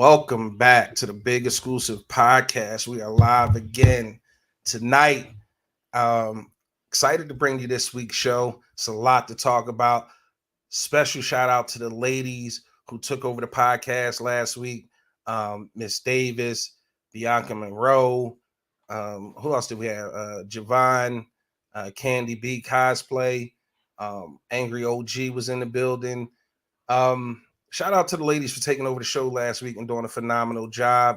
Welcome back to the Big Exclusive Podcast. We are live again tonight. Um, Excited to bring you this week's show. It's a lot to talk about. Special shout out to the ladies who took over the podcast last week. Miss Davis, Bianca Monroe. Who else did we have? Javon, Candy B Cosplay. Angry OG was in the building. Shout out to the ladies for taking over the show last week and doing a phenomenal job.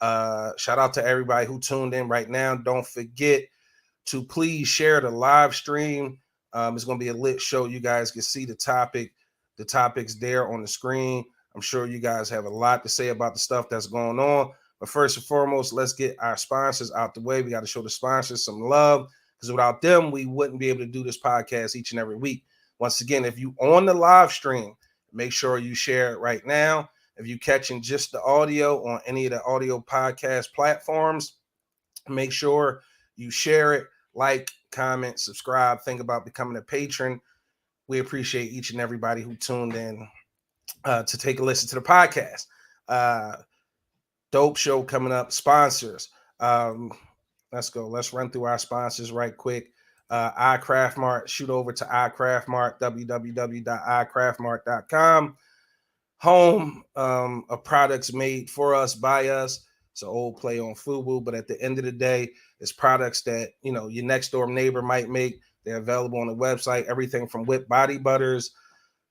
Shout out to everybody who tuned in right now. Don't forget to please share the live stream. It's going to be a lit show. You guys can see the topics there on the screen. I'm sure you guys have a lot to say about the stuff that's going on. But first and foremost, let's get our sponsors out the way. We got to show the sponsors some love because without them, we wouldn't be able to do this podcast each and every week. Once again, if you on the live stream, make sure you share it right now. If you're catching just the audio on any of the audio podcast platforms, make sure you share it, like, comment, subscribe, think about becoming a patron. We appreciate each and everybody who tuned in to take a listen to the podcast. Dope show coming up. Sponsors. Let's go. Let's run through our sponsors right quick. iCraftMart, shoot over to iCraftMart, www.icraftmart.com. Home of products made for us, by us. It's an old play on FUBU, but at the end of the day, it's products that, you know, your next door neighbor might make. They're available on the website. Everything from whipped body butters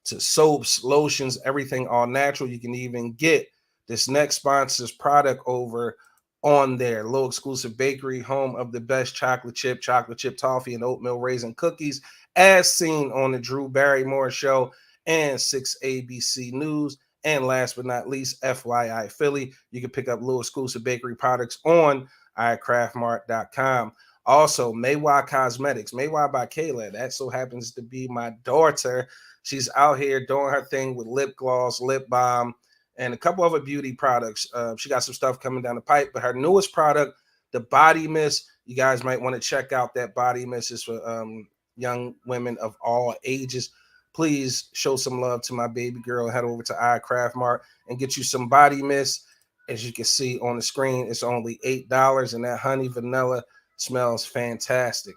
to soaps, lotions, everything all natural. You can even get this next sponsor's product over on there. Low Exclusive Bakery, home of the best chocolate chip toffee, and oatmeal raisin cookies, as seen on the Drew Barrymore Show and 6 ABC News. And last but not least, FYI Philly, you can pick up Low Exclusive Bakery products on iCraftMart.com. Also, Maywa Cosmetics, Maywa by Kayla. That so happens to be my daughter. She's out here doing her thing with lip gloss, lip balm, and a couple other beauty products. She got some stuff coming down the pipe, but her newest product, the body mist, you guys might want to check out that body mist. Is for young women of all ages. Please show some love to my baby girl. Head over to iCraftMart and get you some body mist. As you can see on the screen, it's only $8, and that honey vanilla smells fantastic.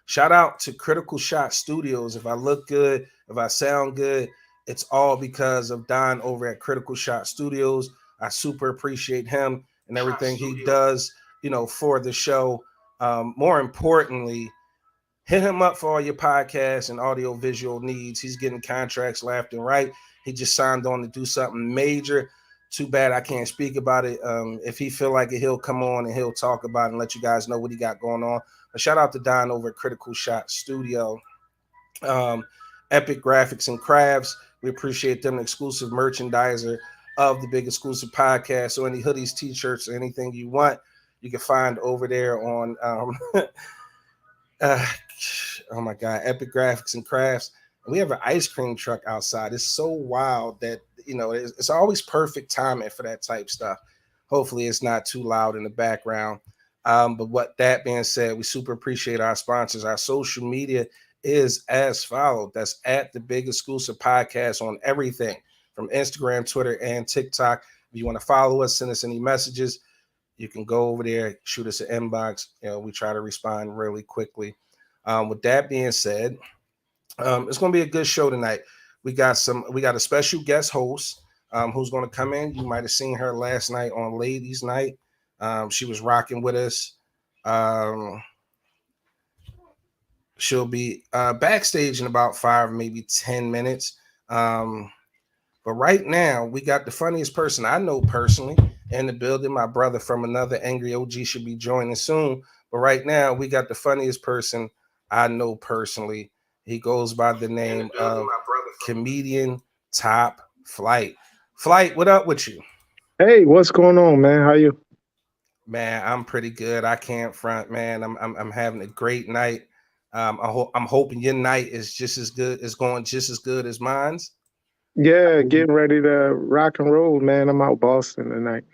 Shout out to Critical Shot Studios. If I look good, if I sound good, it's all because of Don over at Critical Shot Studios. I super appreciate him and everything he does, you know, for the show. More importantly, hit him up for all your podcast and audio visual needs. He's getting contracts left and right. He just signed on to do something major. Too bad I can't speak about it. If he feel like it, he'll come on and he'll talk about it and let you guys know what he got going on. But shout out to Don over at Critical Shot Studio. Epic Graphics and Crafts. We appreciate them, exclusive merchandiser of the Big Exclusive Podcast. So any hoodies, t-shirts, anything you want, you can find over there on oh my God, Epic Graphics and Crafts. And we have an ice cream truck outside. It's so wild that, you know, it's always perfect timing for that type stuff. Hopefully it's not too loud in the background. But what that being said, we super appreciate our sponsors. Our social media is as follows. That's at the Big Exclusive Podcast on everything from Instagram, Twitter, and TikTok. If you want to follow us, send us any messages, you can go over there, shoot us an inbox. You know, we try to respond really quickly. With that being said, it's going to be a good show tonight. We got a special guest host who's going to come in. You might have seen her last night on Ladies Night. She was rocking with us. She'll be backstage in about 5, maybe 10 minutes. But right now, we got the funniest person I know personally in the building. My brother from another Angry OG should be joining soon. But right now, we got the funniest person I know personally. He goes by the name of comedian Top Flight. Flight, what up with you? Hey, what's going on, man? How you? Man, I'm pretty good. I can't front, man. I'm having a great night. I'm hoping your night is just as good, is going just as good as mine's. Yeah, getting ready to rock and roll, man. I'm out Boston tonight.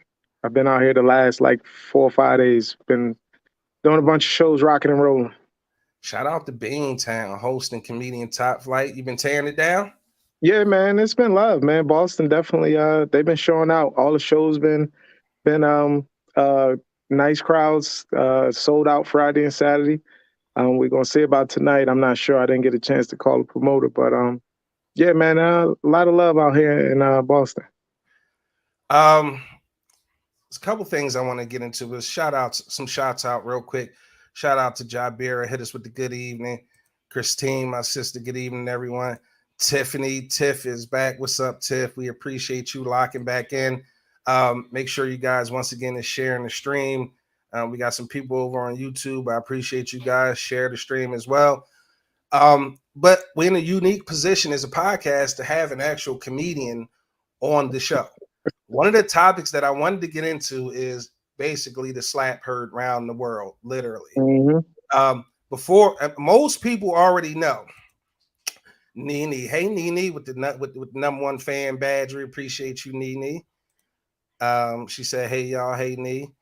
I've been out here the last like 4 or 5 days. Been doing a bunch of shows, rocking and rolling. Shout out to Beantown, hosting comedian Top Flight. You been tearing it down? Yeah, man, it's been love, man. Boston definitely they've been showing out. All the shows been uh nice crowds, sold out Friday and Saturday. We're gonna see about tonight. I'm not sure. I didn't get a chance to call the promoter, but yeah, man, a lot of love out here in Boston. Um, there's a couple things I want to get into. But some shouts out real quick. Shout out to Jabira, hit us with the good evening. Christine, my sister, good evening, everyone. Tiffany, Tiff is back. What's up, Tiff? We appreciate you locking back in. Make sure you guys once again is sharing the stream. We got some people over on YouTube. I appreciate you guys. Share the stream as well. But we're in a unique position as a podcast to have an actual comedian on the show. One of the topics that I wanted to get into is basically the slap heard around the world, literally. Hmm. Before most people already know, Nene. Hey, Nene, with with the number one fan badge. We appreciate you, Nene. She said, "Hey y'all, hey Nee."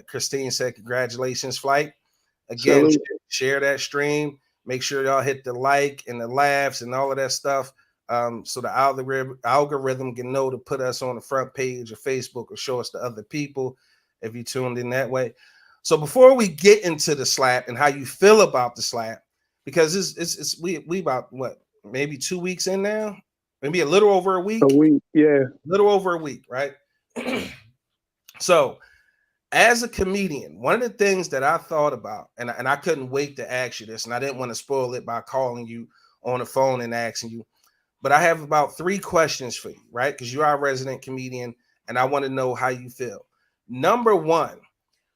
Christine said, "Congratulations, flight." Again, Salute. share that stream. Make sure y'all hit the like and the laughs and all of that stuff. So the algorithm can know to put us on the front page of Facebook or show us to other people if you tuned in that way. So before we get into the slap and how you feel about the slap, because we about what, maybe 2 weeks in now, maybe a little over a A week, week, yeah. little over a week, right? So as a comedian, one of the things that I thought about, and I couldn't wait to ask you this, and I didn't want to spoil it by calling you on the phone and asking you, but I have about 3 questions for you, right? Because you are a resident comedian, and I want to know how you feel. Number one,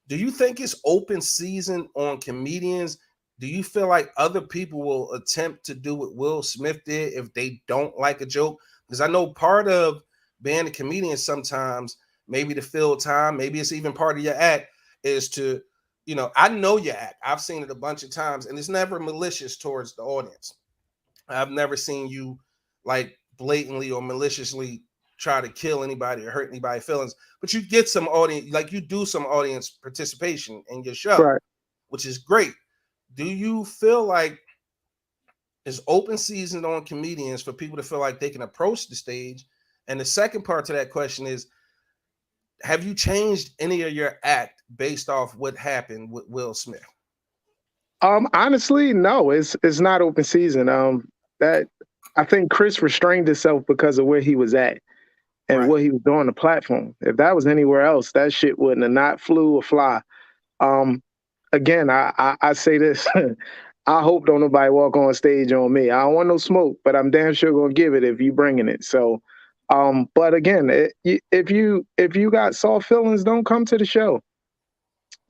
do you think it's open season on comedians? Do you feel like other people will attempt to do what Will Smith did if they don't like a joke? Because I know part of being a comedian sometimes, maybe to fill time, maybe it's even part of your act, is to, I know your act. I've seen it a bunch of times, and it's never malicious towards the audience. I've never seen you like blatantly or maliciously try to kill anybody or hurt anybody's feelings, but you get some audience, like you do some audience participation in your show, Right. which is great. Do you feel like it's open season on comedians for people to feel like they can approach the stage? And the second part to that question is, have you changed any of your act based off what happened with Will Smith? Honestly, no, it's not open season. That I think Chris restrained himself because of where he was at and Right. what he was doing on the platform. If that was anywhere else, that shit wouldn't have not flew or fly. Um, Again, I say this. I hope don't nobody walk on stage on me. I don't want no smoke, but I'm damn sure gonna give it if you bringing it. So, but again, if you got soft feelings, don't come to the show.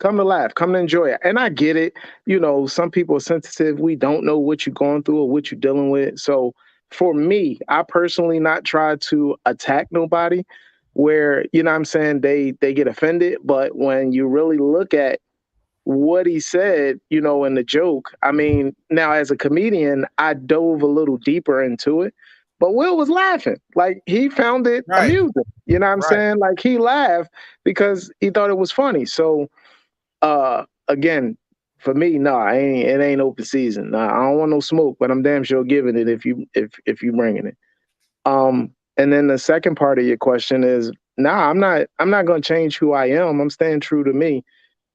Come to laugh, come to enjoy it. And I get it. You know, some people are sensitive. We don't know what you're going through or what you're dealing with. So for me, I personally not try to attack nobody where, you know what I'm saying, they get offended. But when you really look at what he said, you know, in the joke, I mean, now as a comedian, I dove a little deeper into it. But Will was laughing. Like he found it Right. amusing. You know what I'm Right. saying? Like he laughed because he thought it was funny. So again, for me, nah, it ain't open season. Nah, I don't want no smoke, but I'm damn sure giving it if you bringing it. And then the second part of your question is, nah, I'm not gonna change who I am. I'm staying true to me.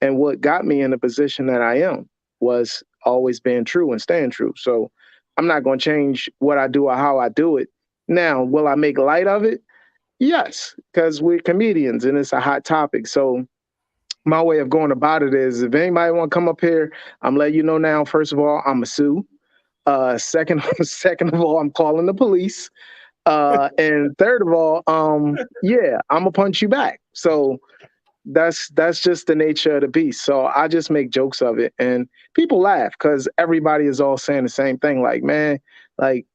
And what got me in the position that I am was always being true and staying true. So I'm not gonna change what I do or how I do it. Now, will I make light of it? Yes, because we're comedians and it's a hot topic. So my way of going about it is if anybody want to come up here, I'm letting you know now. First of all, I'm a sue. Second, second of all, I'm calling the police. And third of all, yeah, I'm gonna punch you back. So that's just the nature of the beast. So I just make jokes of it, and people laugh because everybody is all saying the same thing. Like, man, like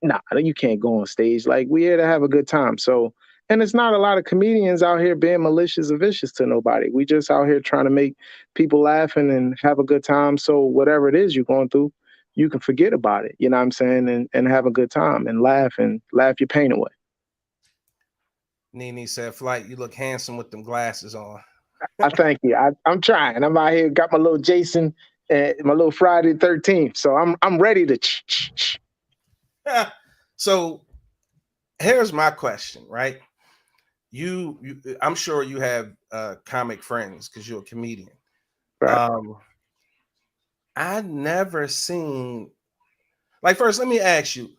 nah, you can't go on stage. Like we here to have a good time. So, and it's not a lot of comedians out here being malicious or vicious to nobody. We just out here trying to make people laughing and have a good time. So whatever it is you're going through, you can forget about it. You know what I'm saying? And have a good time and laugh your pain away. Nene said, "Flight, you look handsome with them glasses on." I thank you. I'm trying. I'm out here, got my little Jason, my little Friday 13th. So I'm ready to So here's my question, right? I'm sure you have comic friends because you're a comedian. Right. I never seen, like, first, let me ask you,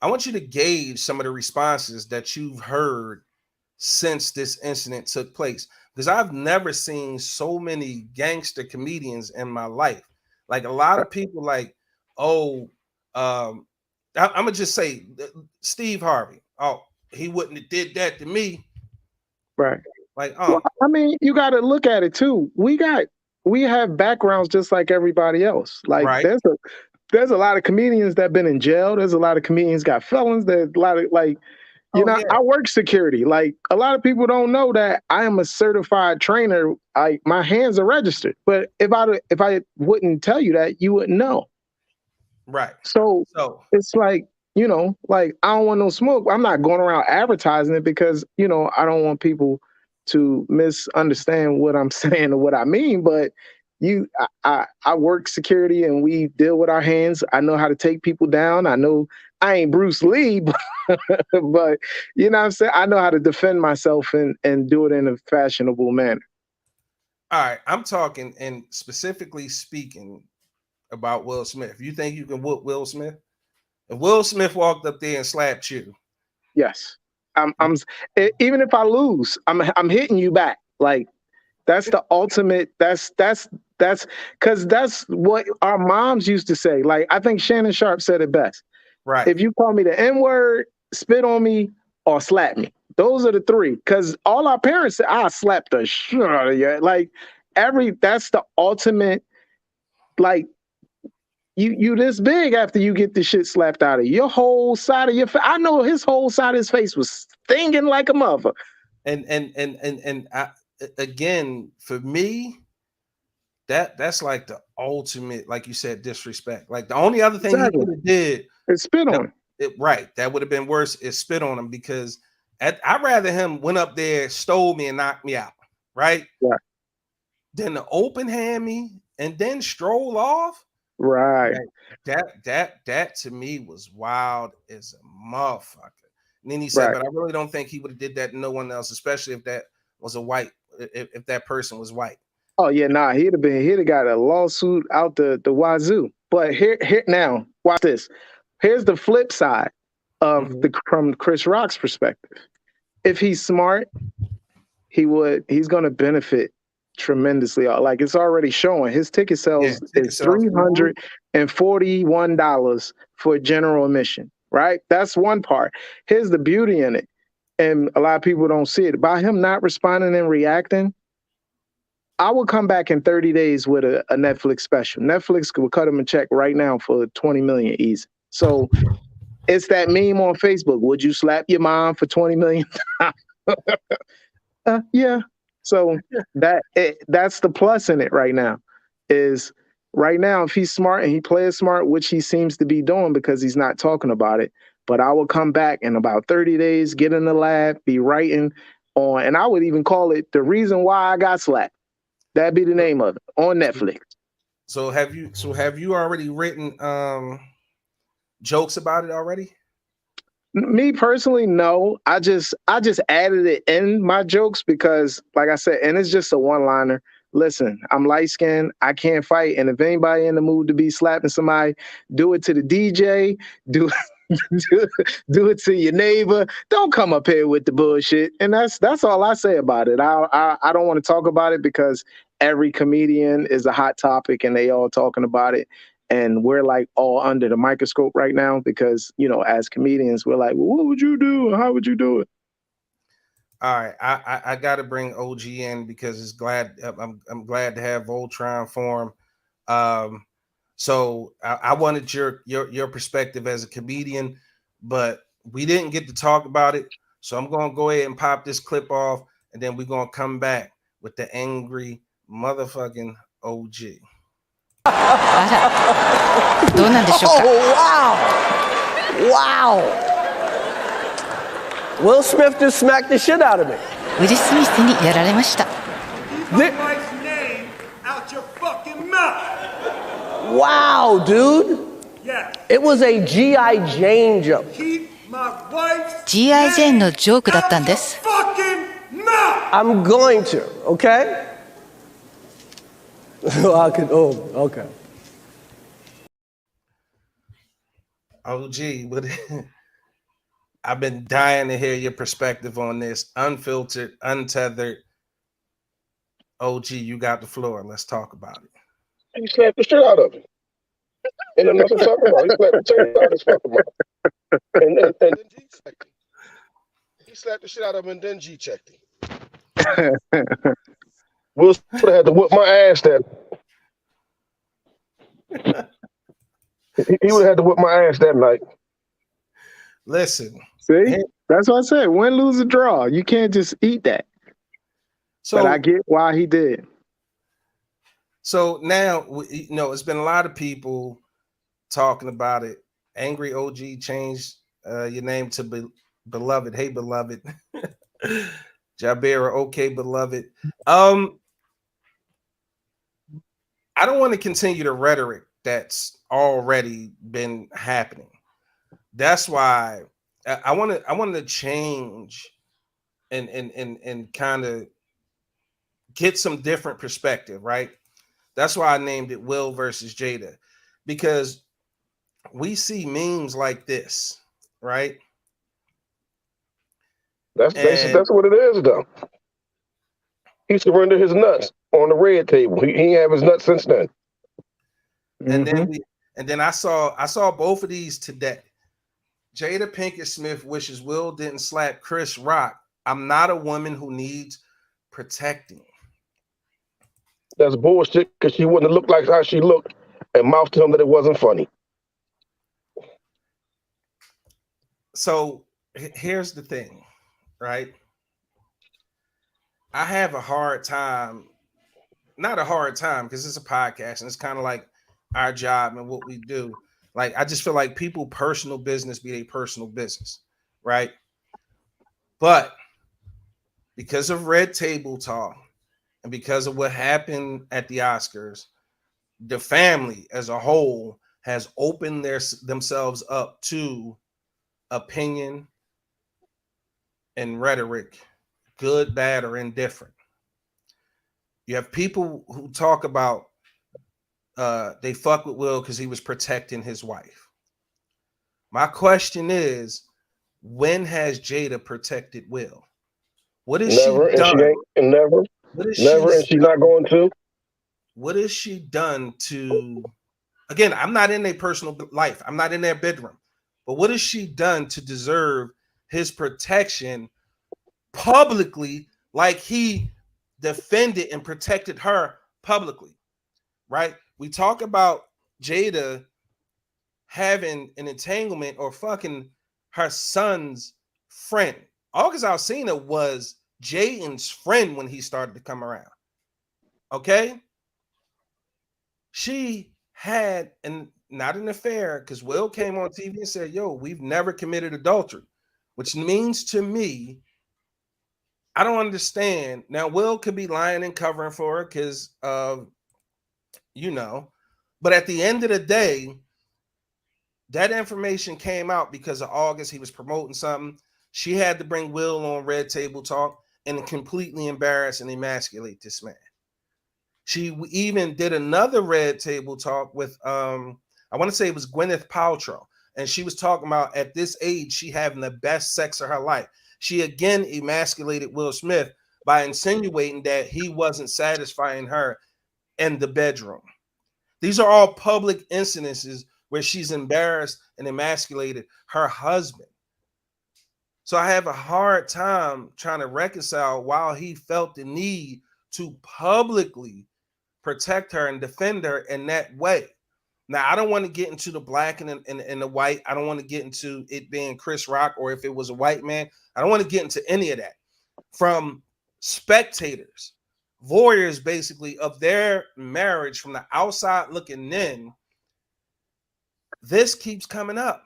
I want you to gauge some of the responses that you've heard since this incident took place, because I've never seen so many gangster comedians in my life. Like, a lot of people, like, oh, I'm gonna just say Steve Harvey. Oh, he wouldn't have did that to me. Right. Like, Well, I mean, you got to look at it too. We have backgrounds just like everybody else. Like right. there's a lot of comedians that been in jail. There's a lot of comedians got felons. There's a lot of like, Oh yeah. I work security. Like a lot of people don't know that I am a certified trainer. My hands are registered. But if I wouldn't tell you that, you wouldn't know. Right. So it's like, like I don't want no smoke. I'm not going around advertising it because, I don't want people to misunderstand what I'm saying or what I mean. But I work security and we deal with our hands. I know how to take people down. I know I ain't Bruce Lee, but, but you know what I'm saying? I know how to defend myself and do it in a fashionable manner. All right. I'm talking and specifically speaking about Will Smith. You think you can whoop Will Smith? If Will Smith walked up there and slapped you, yes, even if I lose, I'm hitting you back. Like that's the ultimate. That's because that's what our moms used to say. Like I think Shannon Sharp said it best. right? If you call me the N word, spit on me, or slap me, those are the three. Because all our parents said, "I slapped the shit out of you." Like that's the ultimate. Like you this big after you get the shit slapped out of you. Your whole side of your face. I know his whole side of his face was stinging like a mother. And again, for me, that's like the ultimate, like you said, disrespect. Like the only other thing he could have did is spit on him. Right, that would have been worse is spit on him, because I'd rather him went up there, stole me, and knocked me out, right? Right. Than to open hand me and then stroll off. Right. Like, that to me was wild as a motherfucker. And then he said, but I really don't think he would have did that to no one else, especially if that was a white, if that person was white. Oh yeah, nah, he'd have got a lawsuit out the wazoo. But here now, watch this. Here's the flip side of from Chris Rock's perspective. If he's smart, he's gonna benefit tremendously. Like it's already showing. His ticket sales is $341 for general admission. Right? That's one part. Here's the beauty in it. And a lot of people don't see it. By him not responding and reacting, I will come back in 30 days with a Netflix special. Netflix will cut him a check right now for 20 million easy. So it's that meme on Facebook. Would you slap your mom for 20 million? Yeah. So that's the plus in it right now. Is right now, if he's smart and he plays smart, which he seems to be doing because he's not talking about it, but I will come back in about 30 days, get in the lab, be writing on, and I would even call it The Reason Why I Got Slapped. That'd be the name of it on Netflix. So have you already written jokes about it already? Me personally, no. I just added it in my jokes because, like I said, and it's just a one-liner. Listen, I'm light skinned. I can't fight. And if anybody in the mood to be slapping somebody, do it to the DJ. Do it to your neighbor. Don't come up here with the bullshit. And that's all I say about it. I don't want to talk about it because every comedian is a hot topic and they all talking about it. And we're like all under the microscope right now because, as comedians, we're like, well, what would you do? How would you do it? All right, I got to bring OG in because I'm glad to have Voltron form. So I wanted your perspective as a comedian, but we didn't get to talk about it. So I'm gonna go ahead and pop this clip off, and then we're gonna come back with the angry motherfucking OG. どうなんでしょうか。 Oh, wow! Will Smith just smacked the shit out of me. ウィル・スミスにやられました。 Wow, dude! Yeah. It was a G.I. Jane joke. Keep my wife's G.I. ジェーンのジョークだったんです。I'm going to, okay? Okay. OG, but I've been dying to hear your perspective on this. Unfiltered, untethered. OG, you got the floor. Let's talk about it. He slapped the shit out of him. And then nothing talking about. He slapped the shit out of his fucking mouth. And then G checked him. He slapped the shit out of him and then G checked him. Will Smith had to whip my ass that. He would have had to whip my ass that night. Listen. See, that's what I said. Win, lose, or draw. You can't just eat that. So, but I get why he did. So now, you know, it's been a lot of people talking about it. Angry OG changed your name to Beloved. Hey, Beloved. Jabera, okay, Beloved. I don't want to continue the rhetoric that's already been happening. That's why I wanted to change and kind of get some different perspective, right? That's why I named it Will versus Jada, because we see memes like this, right? That's what it is, though. He surrendered his nuts on the red table. He ain't have his nuts since then. And then I saw both of these today. Jada Pinkett Smith wishes Will didn't slap Chris Rock. I'm not a woman who needs protecting. That's bullshit, because she wouldn't have looked like how she looked and mouthed to him that it wasn't funny. So here's the thing, right? I have a hard time, not a hard time, because it's a podcast and it's kind of like our job and what we do. Like, I just feel like people personal business be their personal business, right? But because of red table talk and because of what happened at the Oscars, the family as a whole has opened themselves up to opinion and rhetoric, good, bad, or indifferent. You have people who talk about they fuck with Will because he was protecting his wife. My question is, when has Jada protected Will? What has she done? Never, and she's not going to. What has she done to? Again, I'm not in their personal life. I'm not in their bedroom. But what has she done to deserve his protection publicly, like he defended and protected her publicly, right? We talk about Jada having an entanglement or fucking her son's friend. August Alsina was Jaden's friend when he started to come around. Okay? She had not an affair, because Will came on TV and said, yo, we've never committed adultery, which means to me, I don't understand. Now, Will could be lying and covering for her because of, you know, but at the end of the day, that information came out because of August. He was promoting something. She had to bring Will on Red Table Talk and completely embarrass and emasculate this man. She even did another Red Table Talk with, I want to say it was Gwyneth Paltrow. And she was talking about at this age, she having the best sex of her life. She again emasculated Will Smith by insinuating that he wasn't satisfying her in the bedroom. These are all public incidences where she's embarrassed and emasculated her husband. So I have a hard time trying to reconcile why he felt the need to publicly protect her and defend her in that way. Now, I don't want to get into the black and the white. I don't want to get into it being Chris Rock or if it was a white man. I don't want to get into any of that. From spectators, voyeurs basically of their marriage from the outside looking in, this keeps coming up.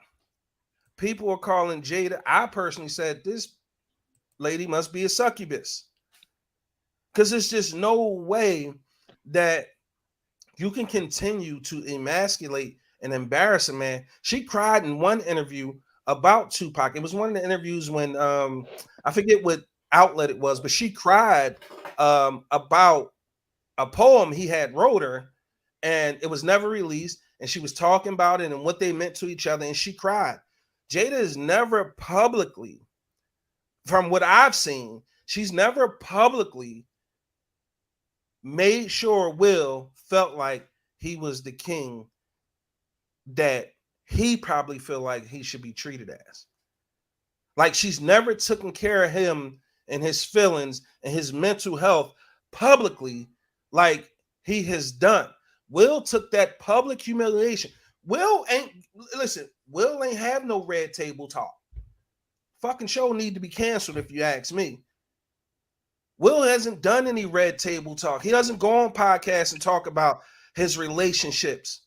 People are calling Jada. I personally said this lady must be a succubus, because there's just no way that you can continue to emasculate and embarrass a man. She cried in one interview about Tupac. It was one of the interviews when I forget what outlet it was, but she cried about a poem he had wrote her, and it was never released. And she was talking about it and what they meant to each other, and she cried. Jada is never publicly, from what I've seen, she's never publicly made sure Will felt like he was the king that he probably feel like he should be treated as. Like, she's never taken care of him and his feelings and his mental health publicly like he has done. Will took that public humiliation. Will ain't have no red table talk. Fucking show need to be canceled if you ask me. Will hasn't done any red table talk. He doesn't go on podcasts and talk about his relationships.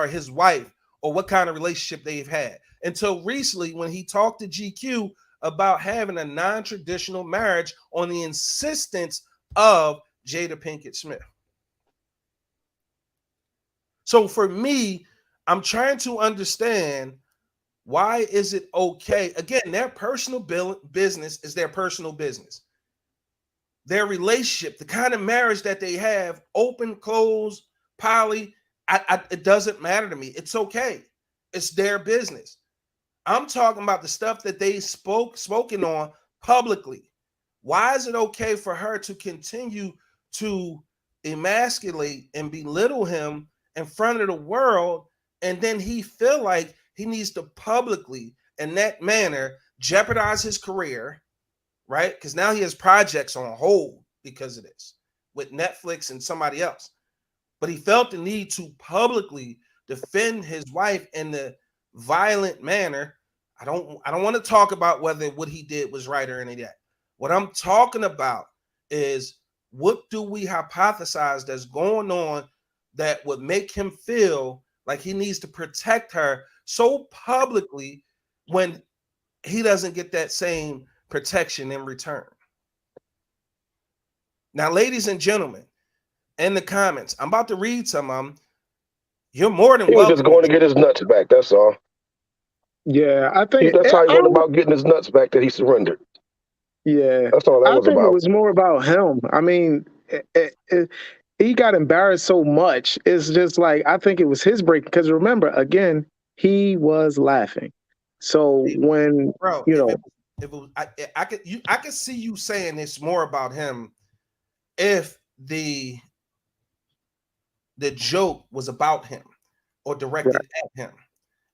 His wife, or what kind of relationship they've had. Until recently, when he talked to GQ about having a non-traditional marriage on the insistence of Jada Pinkett Smith. So for me, I'm trying to understand, why is it okay? Again, their personal business is their personal business. Their relationship, the kind of marriage that they have, open, closed, poly, it doesn't matter to me. It's okay. It's their business. I'm talking about the stuff that they spoken on publicly. Why is it okay for her to continue to emasculate and belittle him in front of the world, and then he feel like he needs to publicly, in that manner, jeopardize his career, right? Because now he has projects on hold because of this with Netflix and somebody else. But he felt the need to publicly defend his wife in the violent manner. I don't want to talk about whether what he did was right or any of that. What I'm talking about is, what do we hypothesize that's going on that would make him feel like he needs to protect her so publicly when he doesn't get that same protection in return? Now, ladies and gentlemen, in the comments, I'm about to read some of them. You're more than He was welcome. just going to get his nuts back. That's all. Yeah, I think That's how he went about getting his nuts back, that he surrendered. Yeah, That's all that was think about. it was more about him. I mean, he got embarrassed so much. It's just like, I think it was his break, because remember, again, he was laughing. So when, Bro, you know, I could see you saying it's more about him if the joke was about him or directed at him,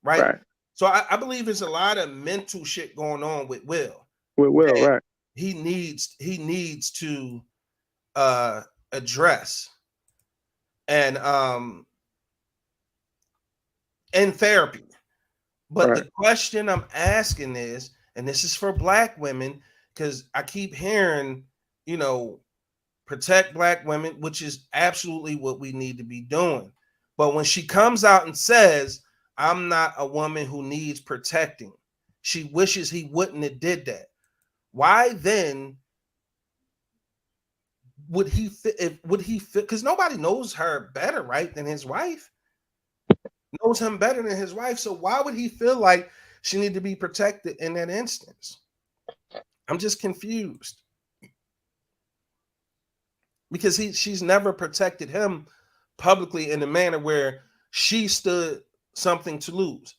right? So I believe there's a lot of mental shit going on with Will. Right. He needs to address and in therapy. But the question I'm asking is, and this is for Black women, because I keep hearing, protect Black women, which is absolutely what we need to be doing. But when she comes out and says, I'm not a woman who needs protecting, she wishes he wouldn't have did that. Why then would he fit? Because nobody knows her better, right, than his wife. Knows him better than his wife. So why would he feel like she need to be protected in that instance? I'm just confused. Because she's never protected him publicly in a manner where she stood something to lose.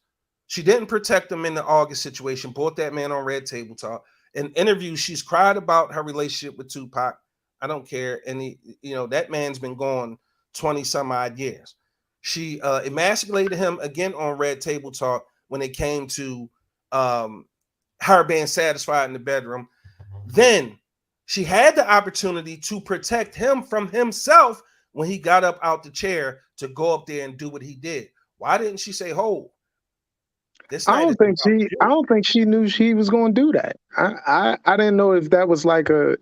She didn't protect him in the August situation, brought that man on Red Table Talk. In interviews, she's cried about her relationship with Tupac. I don't care. And that man's been gone 20 some odd years. She emasculated him again on Red Table Talk when it came to her being satisfied in the bedroom. Then she had the opportunity to protect him from himself when he got up out the chair to go up there and do what he did. Why didn't she say, "Hold"? I don't think she knew she was going to do that. I didn't know if that was like a,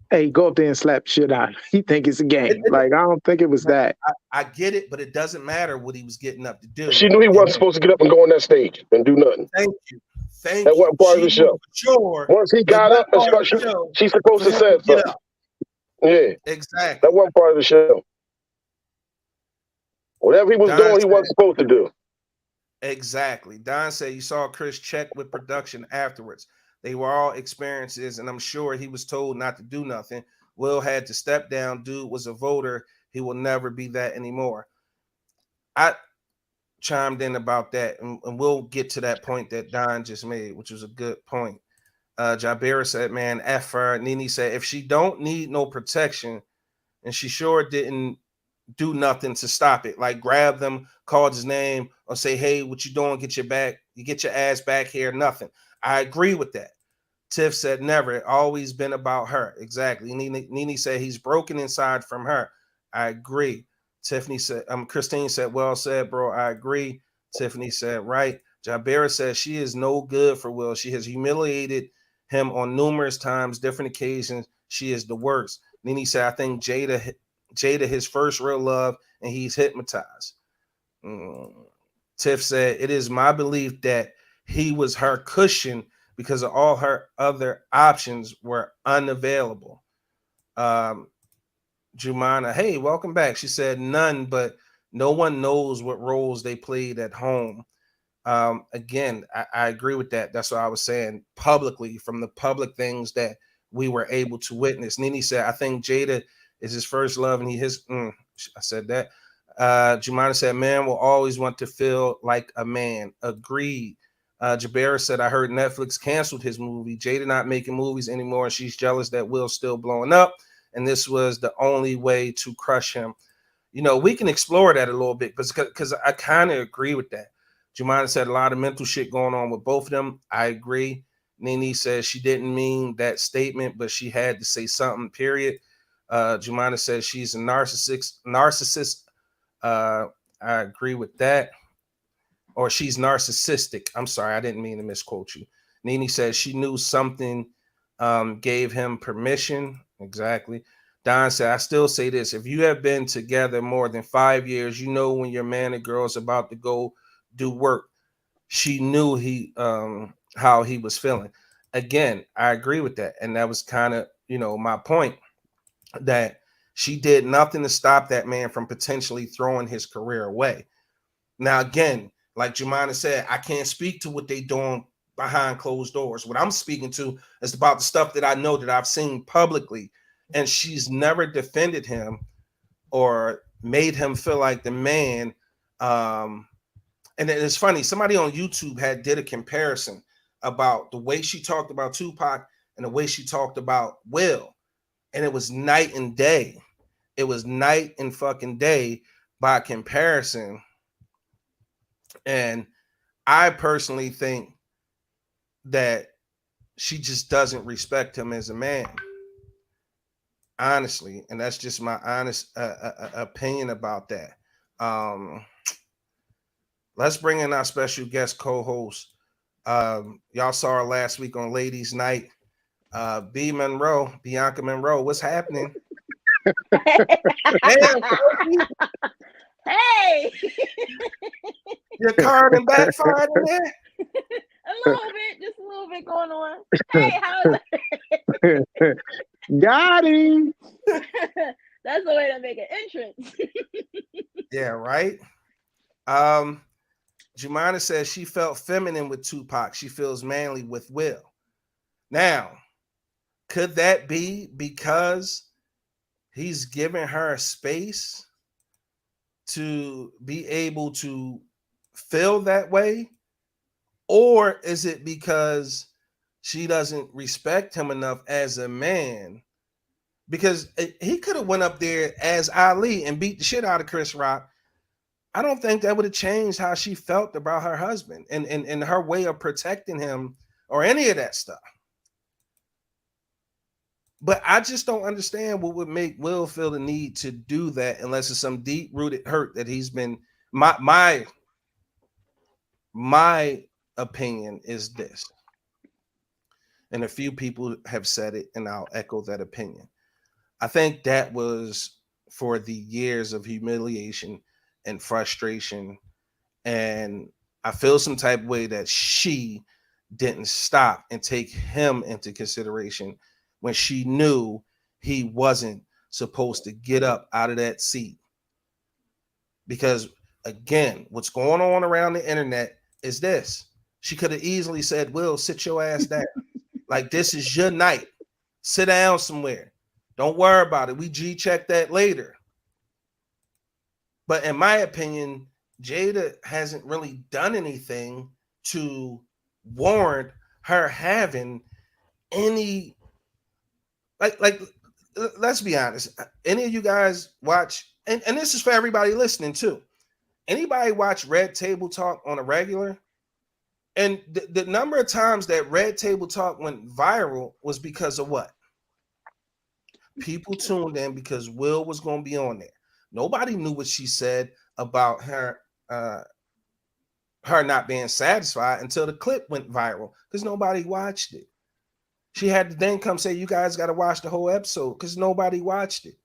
hey, go up there and slap shit out. He think it's a game. Like, I don't think it was that. I get it, but it doesn't matter what he was getting up to do. She knew he wasn't supposed to get up and go on that stage and do nothing. Thank you. That wasn't part of the show. Sure. Once he got up, she's supposed to say something. Yeah, exactly. That wasn't part of the show. Whatever he was doing, he wasn't supposed to do. Exactly. Don said you saw Chris check with production afterwards. They were all experiences, and I'm sure he was told not to do nothing. Will had to step down. Dude was a voter. He will never be that anymore. I chimed in about that, and we'll get to that point that Don just made, which was a good point. Jabira said, man, F her. Nene said, if she don't need no protection, and she sure didn't do nothing to stop it, like grab them, call his name, or say, hey, what you doing? You get your ass back here, nothing. I agree with that. Tiff said, never. It always been about her. Exactly. Nene said he's broken inside from her. I agree. Tiffany said, Christine said, well said, bro. I agree. Tiffany said, right. Jabera said she is no good for Will. She has humiliated him on numerous times, different occasions. She is the worst. Nene said, I think Jada his first real love, and he's hypnotized. Tiff said, it is my belief that he was her cushion because of all her other options were unavailable. Jumana, hey, welcome back. She said none, but no one knows what roles they played at home. Again, I agree with that. That's what I was saying publicly, from the public things that we were able to witness. Nene said, I think Jada is his first love, and I said that. Jumana said, man will always want to feel like a man. Agreed. Jabera said, I heard Netflix canceled his movie. Jada not making movies anymore, and she's jealous that Will's still blowing up, and this was the only way to crush him. You know, we can explore that a little bit because I kind of agree with that. Jumana said a lot of mental shit going on with both of them. I agree. Nene says she didn't mean that statement, but she had to say something, period. Jumana says she's a narcissist. I agree with that. Or she's narcissistic. I'm sorry, I didn't mean to misquote you. Nene says she knew something gave him permission. Exactly. Don said, I still say this. If you have been together more than 5 years, you know when your man and girl is about to go do work. She knew how he was feeling. Again, I agree with that. And that was kind of, my point, that she did nothing to stop that man from potentially throwing his career away. Now, again, like Jumana said, I can't speak to what they doing behind closed doors. What I'm speaking to is about the stuff that I know that I've seen publicly, and she's never defended him or made him feel like the man. And it's funny, somebody on YouTube did a comparison about the way she talked about Tupac and the way she talked about Will, and it was night and day. It was night and fucking day by comparison. And I personally think that she just doesn't respect him as a man, honestly. And that's just my honest opinion about that. Let's bring in our special guest co-host. Y'all saw her last week on Ladies Night. Bianca Monroe, what's happening? Hey, Your card and backfired in there? just a little bit going on. Hey, how is it? Got him. That's the way to make an entrance. Yeah, right. Jumana says she felt feminine with Tupac. She feels manly with Will. Now, could that be because he's giving her space to be able to feel that way? Or is it because she doesn't respect him enough as a man? Because he could have went up there as Ali and beat the shit out of Chris Rock. I don't think that would have changed how she felt about her husband and her way of protecting him or any of that stuff. But I just don't understand what would make Will feel the need to do that unless it's some deep-rooted hurt that he's been. My opinion is this, and a few people have said it, and I'll echo that opinion. I think that was for the years of humiliation and frustration, and I feel some type of way that she didn't stop and take him into consideration when she knew he wasn't supposed to get up out of that seat. Because Again, what's going on around the internet is this. She could have easily said, Will, sit your ass down. Like, this is your night. Sit down somewhere. Don't worry about it. We G-check that later. But in my opinion, Jada hasn't really done anything to warrant her having any, like let's be honest. Any of you guys watch, and this is for everybody listening too. Anybody watch Red Table Talk on a regular? And the number of times that Red Table Talk went viral was because of what? People tuned in because Will was going to be on there. Nobody knew what she said about her not being satisfied until the clip went viral because nobody watched it. She had to then come say, you guys got to watch the whole episode because nobody watched it.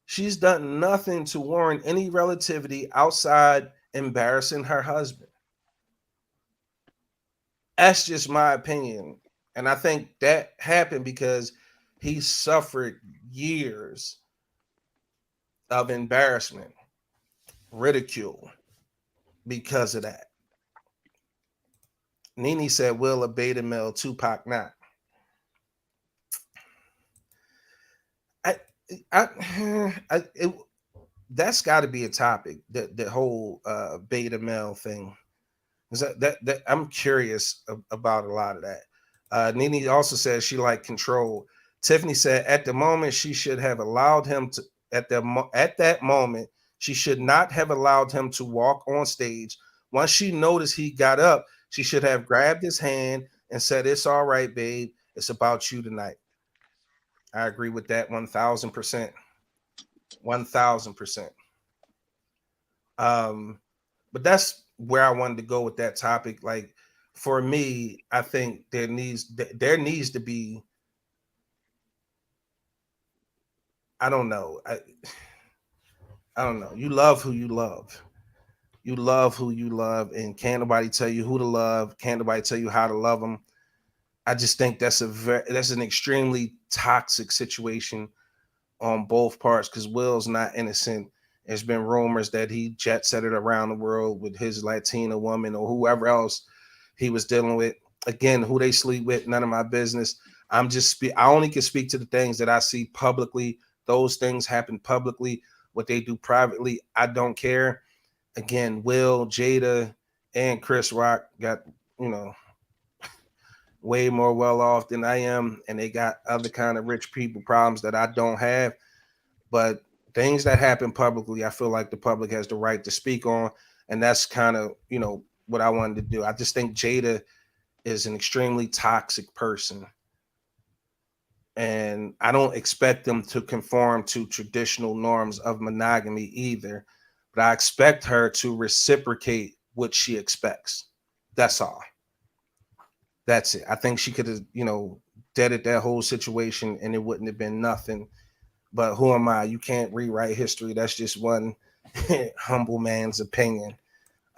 She's done nothing to warrant any relativity outside embarrassing her husband. That's just my opinion. And I think that happened because he suffered years of embarrassment, ridicule because of that. Nene said, Will a beta male, Tupac not. That's got to be a topic, the whole beta male thing. That I'm curious about a lot of that. Nene also says she liked control. Tiffany said at the moment she should have allowed him to at that moment she should not have allowed him to walk on stage. Once she noticed he got up, she should have grabbed his hand and said, "It's all right, babe. It's about you tonight." I agree with that 1,000%. 1,000%. But that's where I wanted to go with that topic. Like, for me, I think there needs to be, I don't know. I don't know. You love who you love. You love who you love, and can't nobody tell you who to love. Can't nobody tell you how to love them. I just think that's an extremely toxic situation on both parts because Will's not innocent. There's been rumors that he jet setted around the world with his Latina woman or whoever else he was dealing with. Again, who they sleep with, none of my business. I only can speak to the things that I see publicly. Those things happen publicly. What they do privately, I don't care. Again, Will, Jada, and Chris Rock got, way more well off than I am, and they got other kind of rich people problems that I don't have. But things that happen publicly, I feel like the public has the right to speak on, and that's kind of what I wanted to do. I just think Jada is an extremely toxic person, and I don't expect them to conform to traditional norms of monogamy either, but I expect her to reciprocate what she expects. That's all. That's it. I think she could have, deaded that whole situation and it wouldn't have been nothing. But who am I? You can't rewrite history. That's just one humble man's opinion.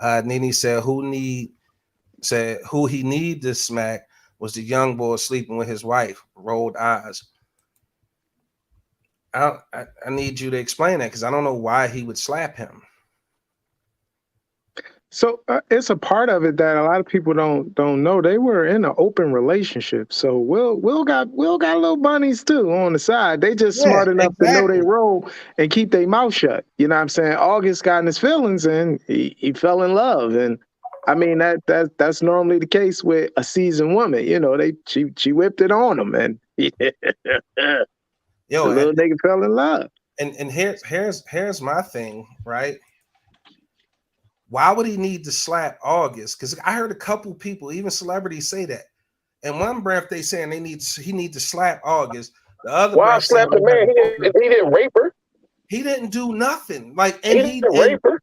Nene said who he need to smack was the young boy sleeping with his wife. Rolled eyes. I need you to explain that because I don't know why he would slap him. So it's a part of it that a lot of people don't know. They were in an open relationship. So Will got little bunnies too on the side. They just smart enough to know their role and keep their mouth shut. You know what I'm saying? August got in his feelings and he fell in love. And I mean that's normally the case with a seasoned woman. She whipped it on him and the little nigga fell in love. And here's my thing, right? Why would he need to slap August? Because I heard a couple people, even celebrities, say that. In one breath, they saying he need to slap August. The other why breath, slap the man? He didn't rape her. He didn't do nothing. Like, and he didn't rape her.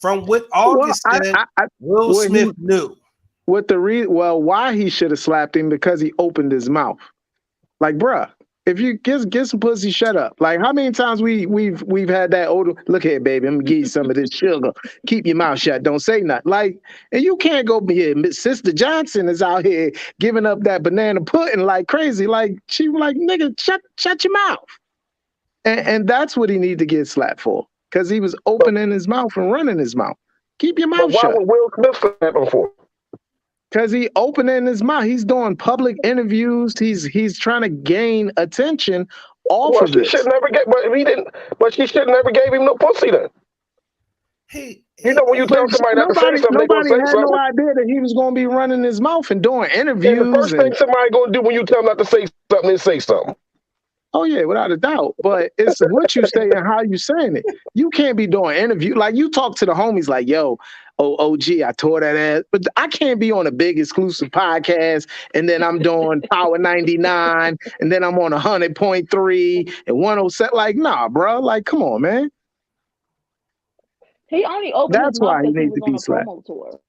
From what August said, Will Smith knew. Why he should have slapped him because he opened his mouth. Like, bruh. If you get some pussy, shut up. Like, how many times we've had that older look here, baby, I'm gonna give you some of this sugar. Keep your mouth shut. Don't say nothing. Like, and you can't go here. Sister Johnson is out here giving up that banana pudding like crazy. Like, she was like, nigga, shut your mouth. And that's what he need to get slapped for. because he was opening his mouth and running his mouth. Keep your But mouth why shut. would Will Smith slap him for? Because he opening his mouth. He's doing public interviews. He's trying to gain attention off Well, of she this. should never get. But he didn't. But she should never gave him no pussy then. You know when you tell somebody not to say something, they gonna Nobody say had something. no idea that he was going to be running his mouth and doing And interviews. the first thing somebody gonna do when you tell them not to say something is say something. Oh yeah, without a doubt. But it's what you say and how you saying it. You can't be doing interview like you talk to the homies like, yo, OG, I tore that ass. But I can't be on a big exclusive podcast and then I'm doing Power 99 and then I'm on 100.3 and 107. Like, nah, bro. Like, come on, man. He only opened That's his mouth why he because he needs was to on be a slapped. promo tour.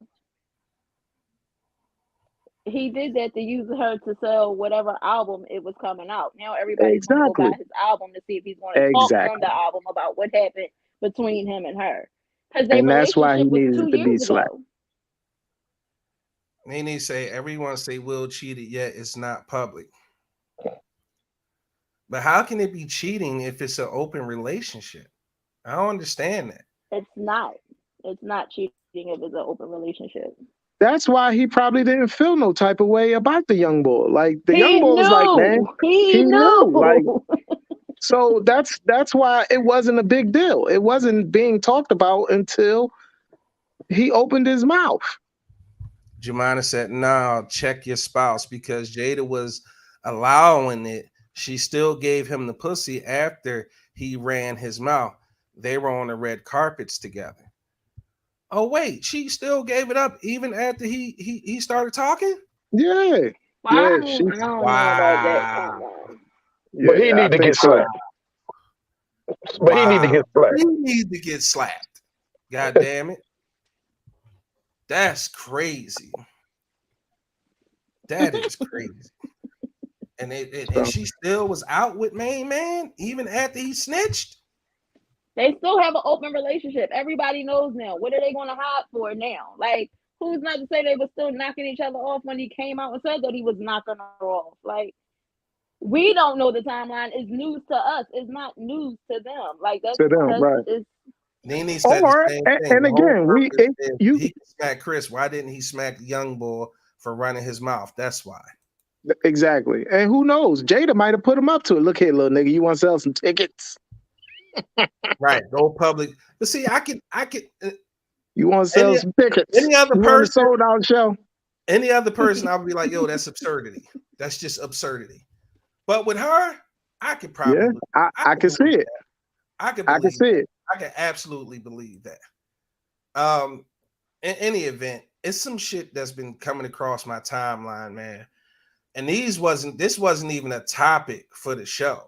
He did that to use her to sell whatever album it was coming out. Now everybody's going to go buy his album to see if he's going to talk on the album about what happened between him and her. Because their that's why he relationship was needs 2 to be years slapped. ago. Nene say everyone say Will cheated, yet it's not public. But how can it be cheating if it's an open relationship? I don't understand that. It's not. It's not cheating if it's an open relationship. That's why he probably didn't feel no type of way about the young boy. Like the He young boy was like, man, he knew. Like, knew. so that's why it wasn't a big deal. It wasn't being talked about until he opened his mouth. Jemina said, "No, check your spouse," because Jada was allowing it. She still gave him the pussy after he ran his mouth. They were on the red carpets together. Oh wait, she still gave it up even after he started talking? Yeah. Well, Yeah. I don't know about that. But he need to get slapped. But he need to get slapped. He need to get slapped. God damn it. That's crazy. That is crazy. And she still was out with Main Man even after he snitched. They still have an open relationship. Everybody knows now. What are they going to hide for now? Like, who's not to say they were still knocking each other off when he came out and said that he was knocking her off? Like, we don't know the timeline. It's news to us. It's not news to them. Like, that's to them, right? Nene said the same thing. And again, he can smack Chris. Why didn't he smack Young Boy for running his mouth? That's why. Exactly. And who knows? Jada might have put him up to it. Look here, little nigga, you want to sell some tickets? Right. Go public. But see, I could. You want to sell some tickets? Any other you person sold out show? Any other person, I would be like, yo, that's absurdity. That's just absurdity. But with her, I could probably. Yeah, I can see it. I can see it. I can absolutely believe that. In any event, it's some shit that's been coming across my timeline, man. And this wasn't even a topic for the show.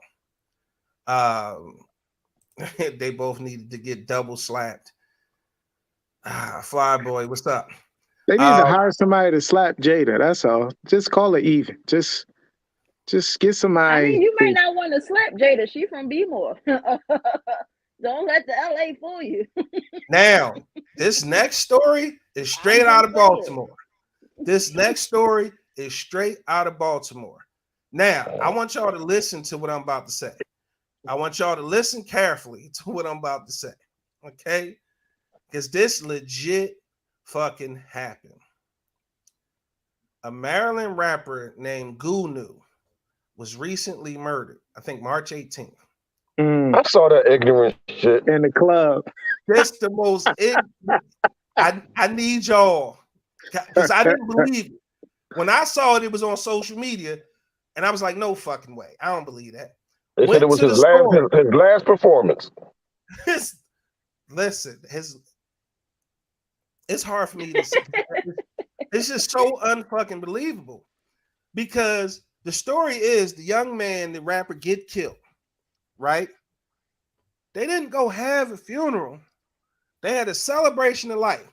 They both needed to get double slapped. Flyboy, what's up? They need to hire somebody to slap Jada. That's all. Just call it even. Just get somebody. I mean, you may not want to slap Jada. She from B-more. Don't let the LA fool you. Now, this next story is straight out of Baltimore. This next story is straight out of Baltimore. Now, I want y'all to listen to what I'm about to say. I want y'all to listen carefully to what I'm about to say. Okay? Because this legit fucking happened. A Maryland rapper named Gunu was recently murdered. I think March 18th. I saw that ignorant shit in the club. That's the most. I need y'all because I didn't believe it when I saw it. It was on social media, and I was like, "No fucking way! I don't believe that." They said it was his last performance. Listen, it's hard for me to say. It's just so unfucking believable because the story is the young man, the rapper, get killed. Right? They didn't go have a funeral. They had a celebration of life.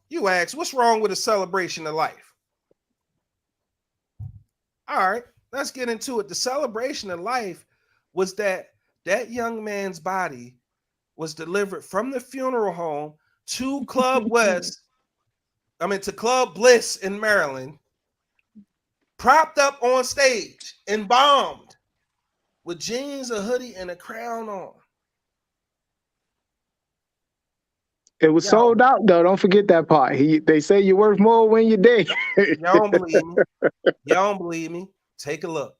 You ask, what's wrong with a celebration of life? All right, let's get into it. The celebration of life was that young man's body was delivered from the funeral home to Club Bliss in Maryland, propped up on stage, embalmed, with jeans, a hoodie, and a crown on. It was sold out though. Don't forget that part. They say you're worth more when you're dead. Y'all don't believe me. Y'all don't believe me. Take a look.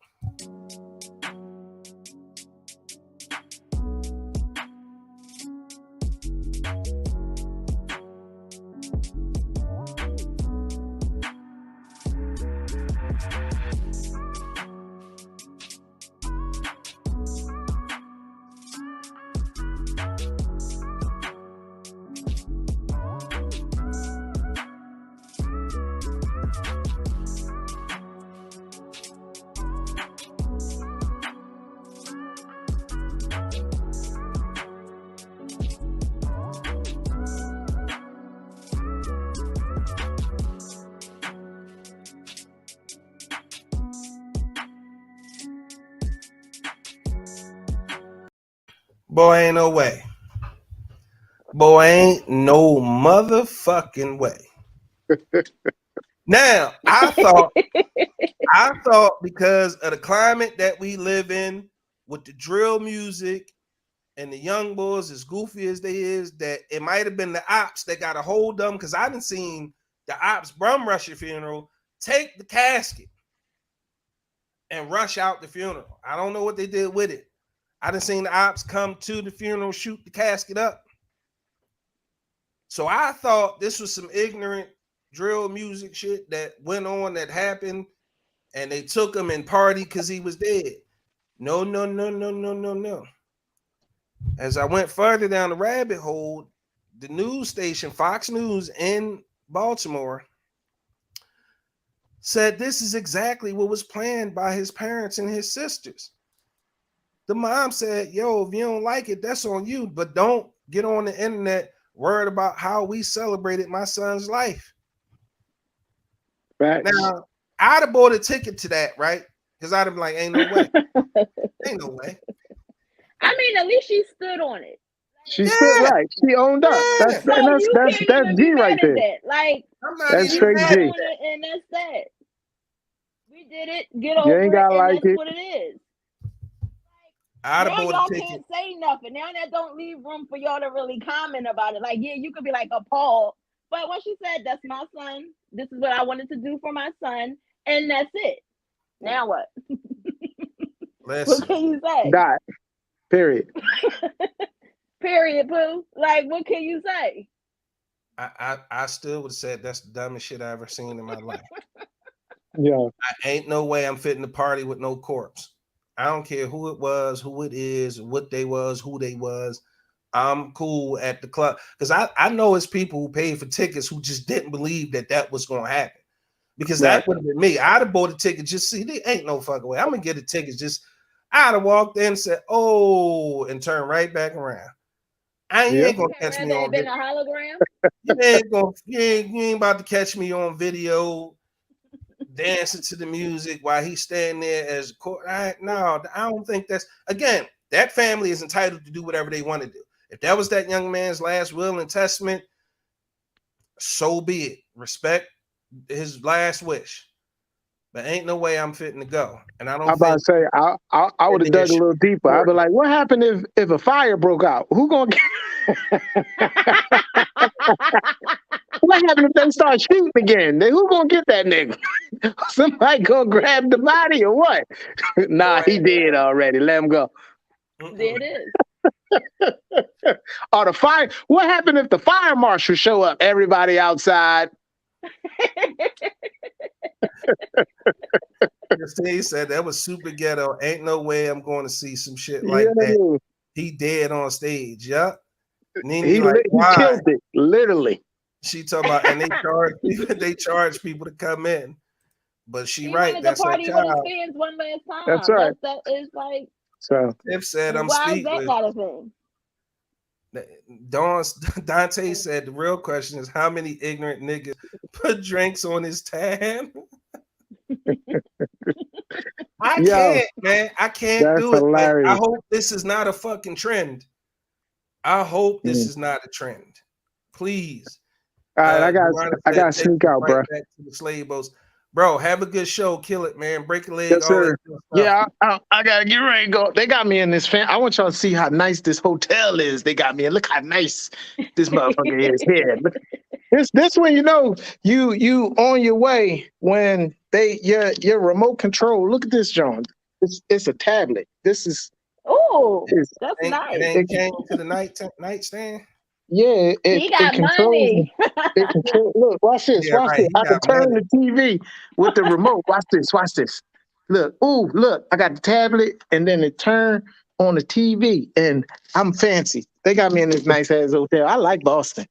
Boy, ain't no way. Boy, ain't no motherfucking way. Now, I thought because of the climate that we live in with the drill music and the young boys as goofy as they is, that it might have been the ops that got a hold of them, because I done seen the ops bum rush your funeral, take the casket and rush out the funeral. I don't know what they did with it. I done seen the ops come to the funeral, shoot the casket up. So I thought this was some ignorant drill music shit that went on, that happened, and they took him and party because he was dead. No. As I went further down the rabbit hole, the news station, Fox News in Baltimore, said this is exactly what was planned by his parents and his sisters. The mom said, yo, if you don't like it, that's on you, but don't get on the internet worried about how we celebrated my son's life. Facts. Now, I'd have bought a ticket to that, right? Because I'd have been like, ain't no way. Ain't no way. I mean, at least she stood on it. She stood right. She owned up. Yeah. That's G right there. that. Like, I'm not That's even straight mad. G. and that's that. We did it. Get You over ain't it, gotta and like that's it. what it is. I'd have Now bought y'all a ticket. can't say nothing. Now that don't leave room for y'all to really comment about it. Like, yeah, you could be like appalled. But when she said, that's my son, this is what I wanted to do for my son, and that's it. Now what? Listen. What can you say? Die. Period. Period, Pooh. Like, what can you say? I still would have said that's the dumbest shit I ever seen in my life. Yeah. I ain't no way I'm fitting the party with no corpse. I don't care who it was, who it is, what they was, who they was. I'm cool at the club, because I know it's people who paid for tickets who just didn't believe that was going to happen, because that would have been me. I'd have bought a ticket, just see, there ain't no fucking way I'm gonna get a ticket. Just I'd have walked in and said, oh, and turned right back around. You ain't gonna catch me on video. A hologram. You ain't about to catch me on video dancing to the music while he's standing there as court. No, I don't think that's, again, that family is entitled to do whatever they want to do. If that was that young man's last will and testament, so be it. Respect his last wish. But ain't no way I'm fitting to go. And I don't I'm about to say, I would have dug a little deeper. I'd be like, what happened if a fire broke out? Who gonna get what happened if they start shooting again? Then who gonna get that nigga? Somebody gonna grab the body or what? Nah, he did already. Let him go. There it is. Or the fire. What happened if the fire marshal show up? Everybody outside. He said that was super ghetto. Ain't no way I'm going to see some shit like that. He dead on stage. Yep. He killed it, literally. She talking about, and they charge people to come in. But she right. That's the party with his fans one last time. That's right. That is like. So Tiff said, I'm why speechless. Is that not a thing? Dante said the real question is how many ignorant niggas put drinks on his tab. I can't, man. I can't do it. Like, I hope this is not a fucking trend. I hope this is not a trend. Please. All right, I got to sneak out, bro. Back to the slave boats. Bro, have a good show. Kill it, man. Break a leg, Yes, all that sir. good stuff. Yeah, I gotta get ready to go. They got me in this fan. I want y'all to see how nice this hotel is. They got me in. Look how nice this motherfucker is here. Look, this when you know you on your way when your remote control. Look at this, John. It's a tablet. This is Oh, it's, that's It nice. ain't came to the nightstand. yeah. He It got controls. money. It controls. Look, watch this. Yeah, Watch right. this. He I can got turn money. the TV with the remote. Watch this. Watch this. Look. Ooh, look. I got the tablet, and then it turn on the TV, and I'm fancy. They got me in this nice ass hotel. I like Boston.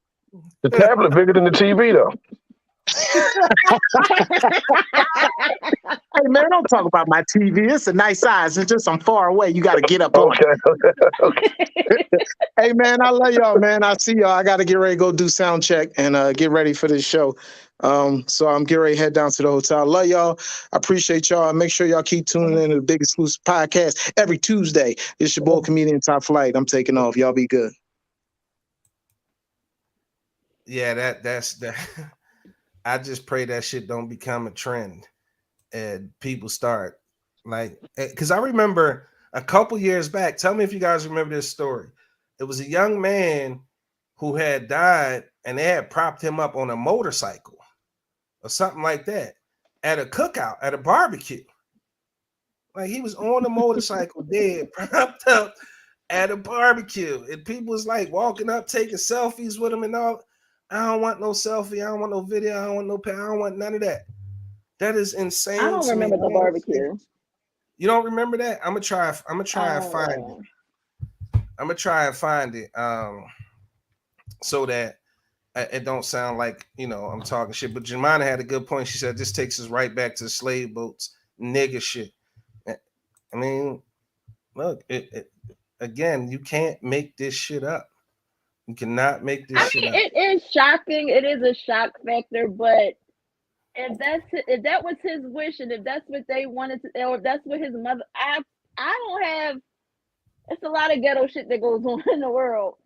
The tablet bigger than the TV though. Hey man, don't talk about my TV. It's a nice size. It's just I'm far away. You got to get up on it. Okay. Hey man, I love y'all, man. I see y'all. I got to get ready to go do sound check and get ready for this show. So I'm getting ready to head down to the hotel. I love y'all. I appreciate y'all. Make sure y'all keep tuning in to the Big Exclusive Podcast every Tuesday. It's your boy, Comedian Top Flight. I'm taking off. Y'all be good. Yeah, that's that. I just pray that shit don't become a trend and people start like, because I remember a couple years back. Tell me if you guys remember this story. It was a young man who had died and they had propped him up on a motorcycle or something like that at a cookout, at a barbecue. Like he was on the motorcycle dead, propped up at a barbecue. And people was like walking up, taking selfies with him and all. I don't want no selfie. I don't want no video. I don't want no pay. I don't want none of that. That is insane. I don't to me, remember the man. barbecue. You don't remember that? I'm gonna try and find it. Oh, I'm gonna try and find it. So that it don't sound like I'm talking shit. But Jemima had a good point. She said this takes us right back to the slave boats, nigga shit. I mean, look, again, you can't make this shit up. You cannot make this shit up. it is shocking. It is a shock factor, but if that was his wish, and if that's what they wanted to, or if that's what his mother, I don't have. It's a lot of ghetto shit that goes on in the world,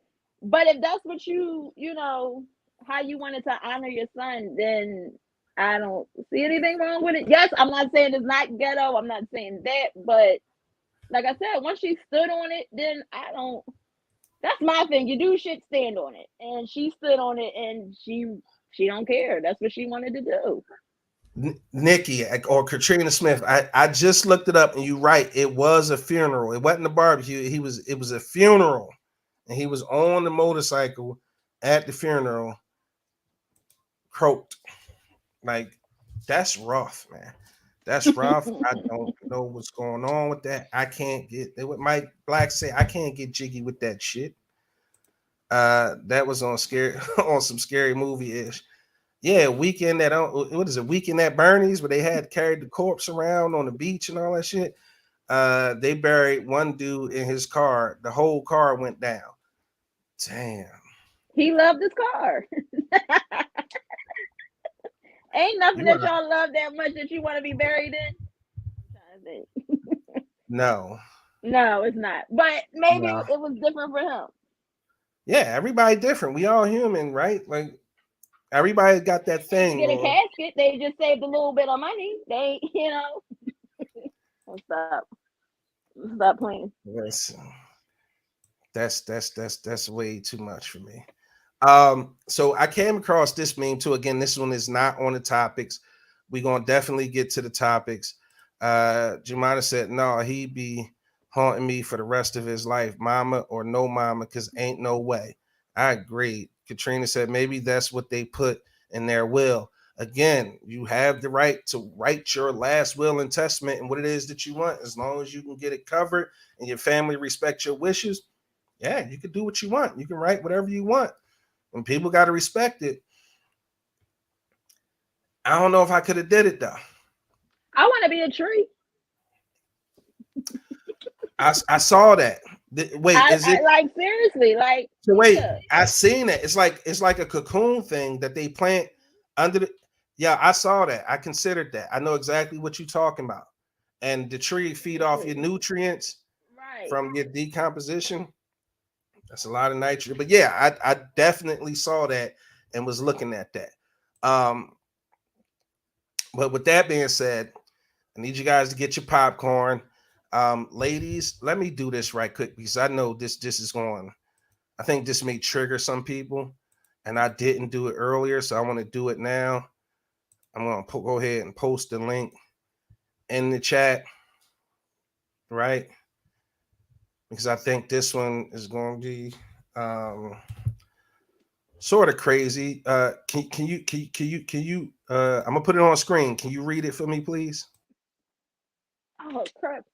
but if that's what how you wanted to honor your son, then I don't see anything wrong with it. Yes, I'm not saying it's not ghetto. I'm not saying that, but like I said, once she stood on it, then I don't. That's my thing. You do shit, stand on it, and she stood on it, and she don't care. That's what she wanted to do. Nikki or Katrina Smith. I just looked it up, and you're right. It was a funeral. It wasn't a barbecue. It was a funeral, and he was on the motorcycle at the funeral, croaked. Like that's rough, man. That's rough. I don't know what's going on with that. I can't get what Mike Black say. I can't get jiggy with that shit. That was on some scary movie ish. Yeah, weekend at what is it? Weekend at Bernie's where they had carried the corpse around on the beach and all that shit. They buried one dude in his car. The whole car went down. Damn. He loved his car. Ain't nothing that y'all love that much that you want to be buried in. No. No, it's not. But maybe No. it was different for him. Yeah, everybody different. We all human, right? Like everybody got that thing. Get a casket. They just saved a little bit of money. They, Stop playing. That's way too much for me. So I came across this meme too. Again, this one is not on the topics. We're gonna definitely get to the topics. Jemima said, no, he be haunting me for the rest of his life, mama or no mama, because ain't no way. I agreed. Katrina said, maybe that's what they put in their will. Again, you have the right to write your last will and testament and what it is that you want, as long as you can get it covered and your family respect your wishes. Yeah, you can do what you want. You can write whatever you want. And people got to respect it. I don't know if I could have did it though. I want to be a tree. I saw that. Wait, is it like seriously? Like so? Wait, yeah. I seen it. It's like a cocoon thing that they plant under the. Yeah, I saw that. I considered that. I know exactly what you're talking about. And the tree feed off your nutrients from your decomposition. That's a lot of nitrogen. But yeah, I definitely saw that and was looking at that. But with that being said, I need you guys to get your popcorn. Ladies, let me do this right quick because I know this is going. I think this may trigger some people, and I didn't do it earlier, so I want to do it now. I'm going to go ahead and post the link in the chat, right? Because I think this one is going to be sort of crazy. Can you I'm gonna put it on screen. Can you read it for me, please? Oh crap.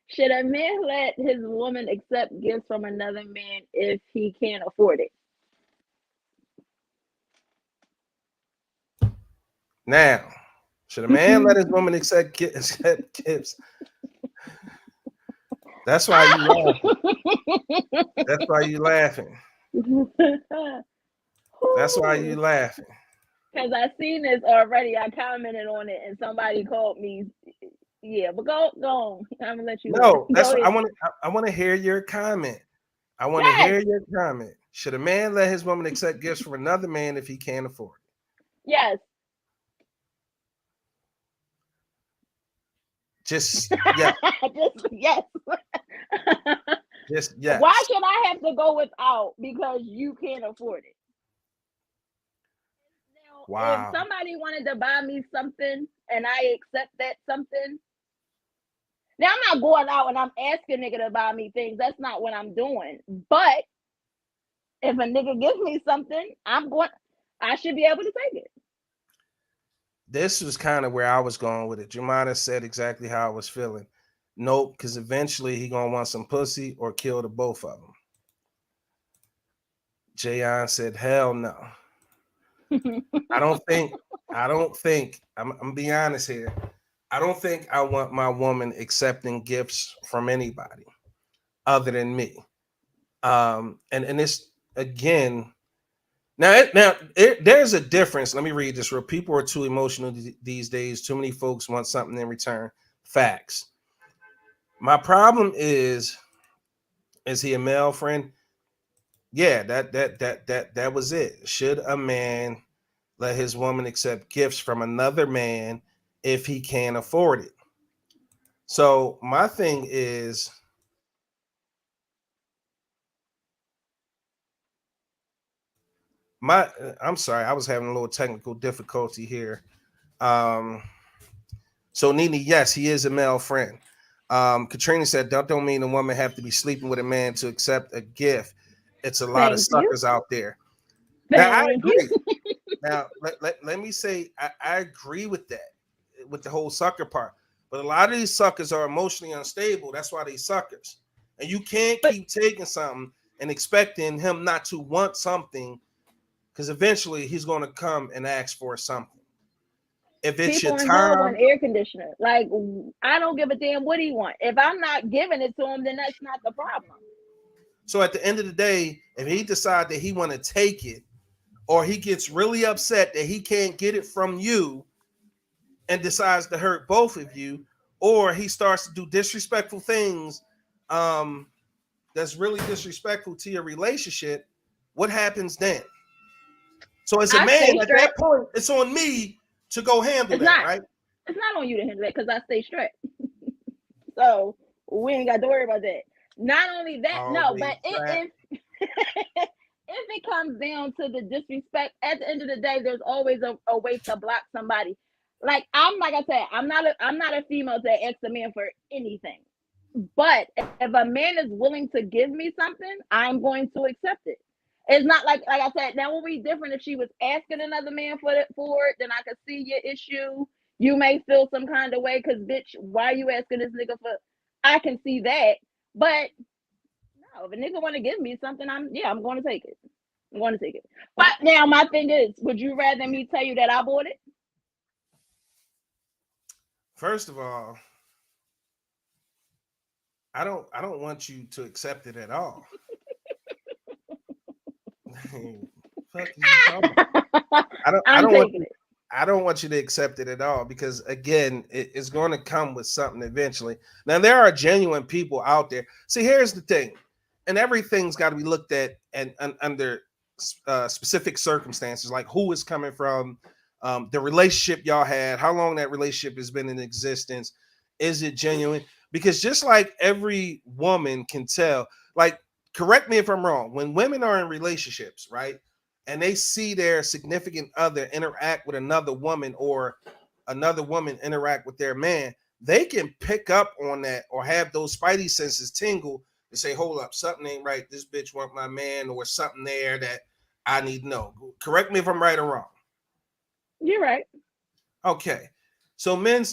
Should a man let his woman accept gifts from another man if he can't afford it? Now, should a man let his woman accept gifts? That's why you laughing. That's why you laughing. That's why you laughing. Because I seen this already. I commented on it, and somebody called me. Yeah, but go on. I'm gonna let you. No, that's go what I want to hear your comment. I want to hear your comment. Should a man let his woman accept gifts from another man if he can't afford it? Yes. Just yes. Just yes. Just yes. Why should I have to go without because you can't afford it? Now, Wow. if somebody wanted to buy me something and I accept that something, now I'm not going out and I'm asking nigga to buy me things. That's not what I'm doing. But if a nigga gives me something, I should be able to take it. This was kind of where I was going with it. Jemima said exactly how I was feeling. Nope, because eventually he gonna want some pussy or kill the both of them. Jayon said, hell no. I don't think, I'm being honest here. I don't think I want my woman accepting gifts from anybody other than me. And it's again, there's a difference. Let me read this. Where people are too emotional these days. Too many folks want something in return. Facts. My problem is he a male friend? Yeah, that was it. Should a man let his woman accept gifts from another man if he can't afford it? So my thing is, I'm sorry, I was having a little technical difficulty here. So Nene, yes, he is a male friend. Katrina said, don't mean a woman have to be sleeping with a man to accept a gift. It's a lot of suckers out there. Now I agree. Now let me say I agree with that, with the whole sucker part. But a lot of these suckers are emotionally unstable. That's why they suckers. And you can't keep taking something and expecting him not to want something, because eventually he's going to come and ask for something. If it's people your in hell time, want air conditioner. Like, I don't give a damn what he want. If I'm not giving it to him, then that's not the problem. So at the end of the day, if he decides that he want to take it, or he gets really upset that he can't get it from you and decides to hurt both of you, or he starts to do disrespectful things that's really disrespectful to your relationship, what happens then? So as a man at that point, it's on me to go handle that, right? It's not on you to handle that because I stay strapped. So we ain't got to worry about that. Not only that, but if it comes down to the disrespect, at the end of the day, there's always a way to block somebody. Like I said, I'm not a female to ask a man for anything. But if a man is willing to give me something, I'm going to accept it. It's not like I said, that would be different if she was asking another man for it, then I could see your issue. You may feel some kind of way because, bitch, why are you asking this nigga for? I can see that. But no, if a nigga want to give me something, I'm going to take it. I'm going to take it. But now my thing is, would you rather me tell you that I bought it? First of all, I don't want you to accept it at all. Fuck you talking about? I don't want you to accept it at all, because again, it's going to come with something eventually. Now there are genuine people out there. See, here's the thing, and everything's got to be looked at and under specific circumstances, like who is coming from, the relationship y'all had, how long that relationship has been in existence. Is it genuine? Because just like every woman can tell, like, correct me if I'm wrong, when women are in relationships, right, and they see their significant other interact with another woman or another woman interact with their man, they can pick up on that or have those spidey senses tingle and say, hold up, something ain't right. This bitch want my man, or something there that I need to know. Correct me if I'm right or wrong. You're right. Okay. So men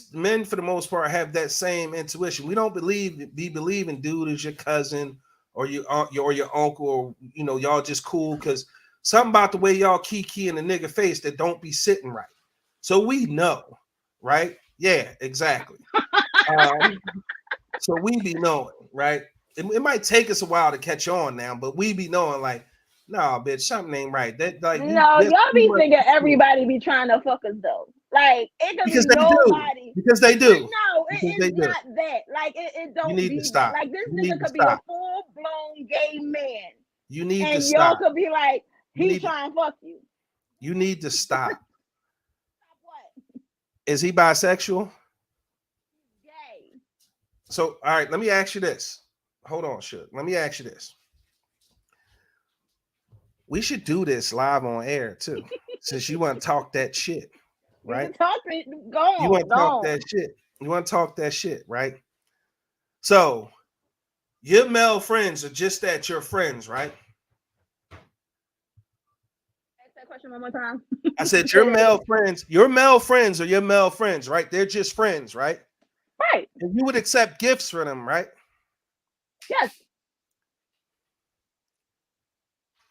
for the most part have that same intuition. We don't believe in dude as your cousin or your uncle, or y'all just cool because something about the way y'all kiki in the nigga face that don't be sitting right. So we know, right? Yeah, exactly. So we be knowing, right? It might take us a while to catch on now, but we be knowing, like, nah, bitch, something ain't right. That like no, y'all be thinking everybody be trying to fuck us though. Like it could because be they nobody. do. Because they do. No, because it's not that. Like it don't You need be to stop. that. Like this You nigga could be a full blown gay man. You need to and stop. y'all could be like, he trying to fuck you. You need to stop. Stop what? Is he bisexual? Gay. So, all right, let me ask you this. Hold on, shit. Let me ask you this. We should do this live on air too, since you want to talk that shit, right? You want to talk that shit. You want to talk that shit, right? So, your male friends are just that, your friends, right? Ask that question one more time. I said your male friends are your male friends, right? They're just friends, right? Right. And you would accept gifts for them, right? Yes.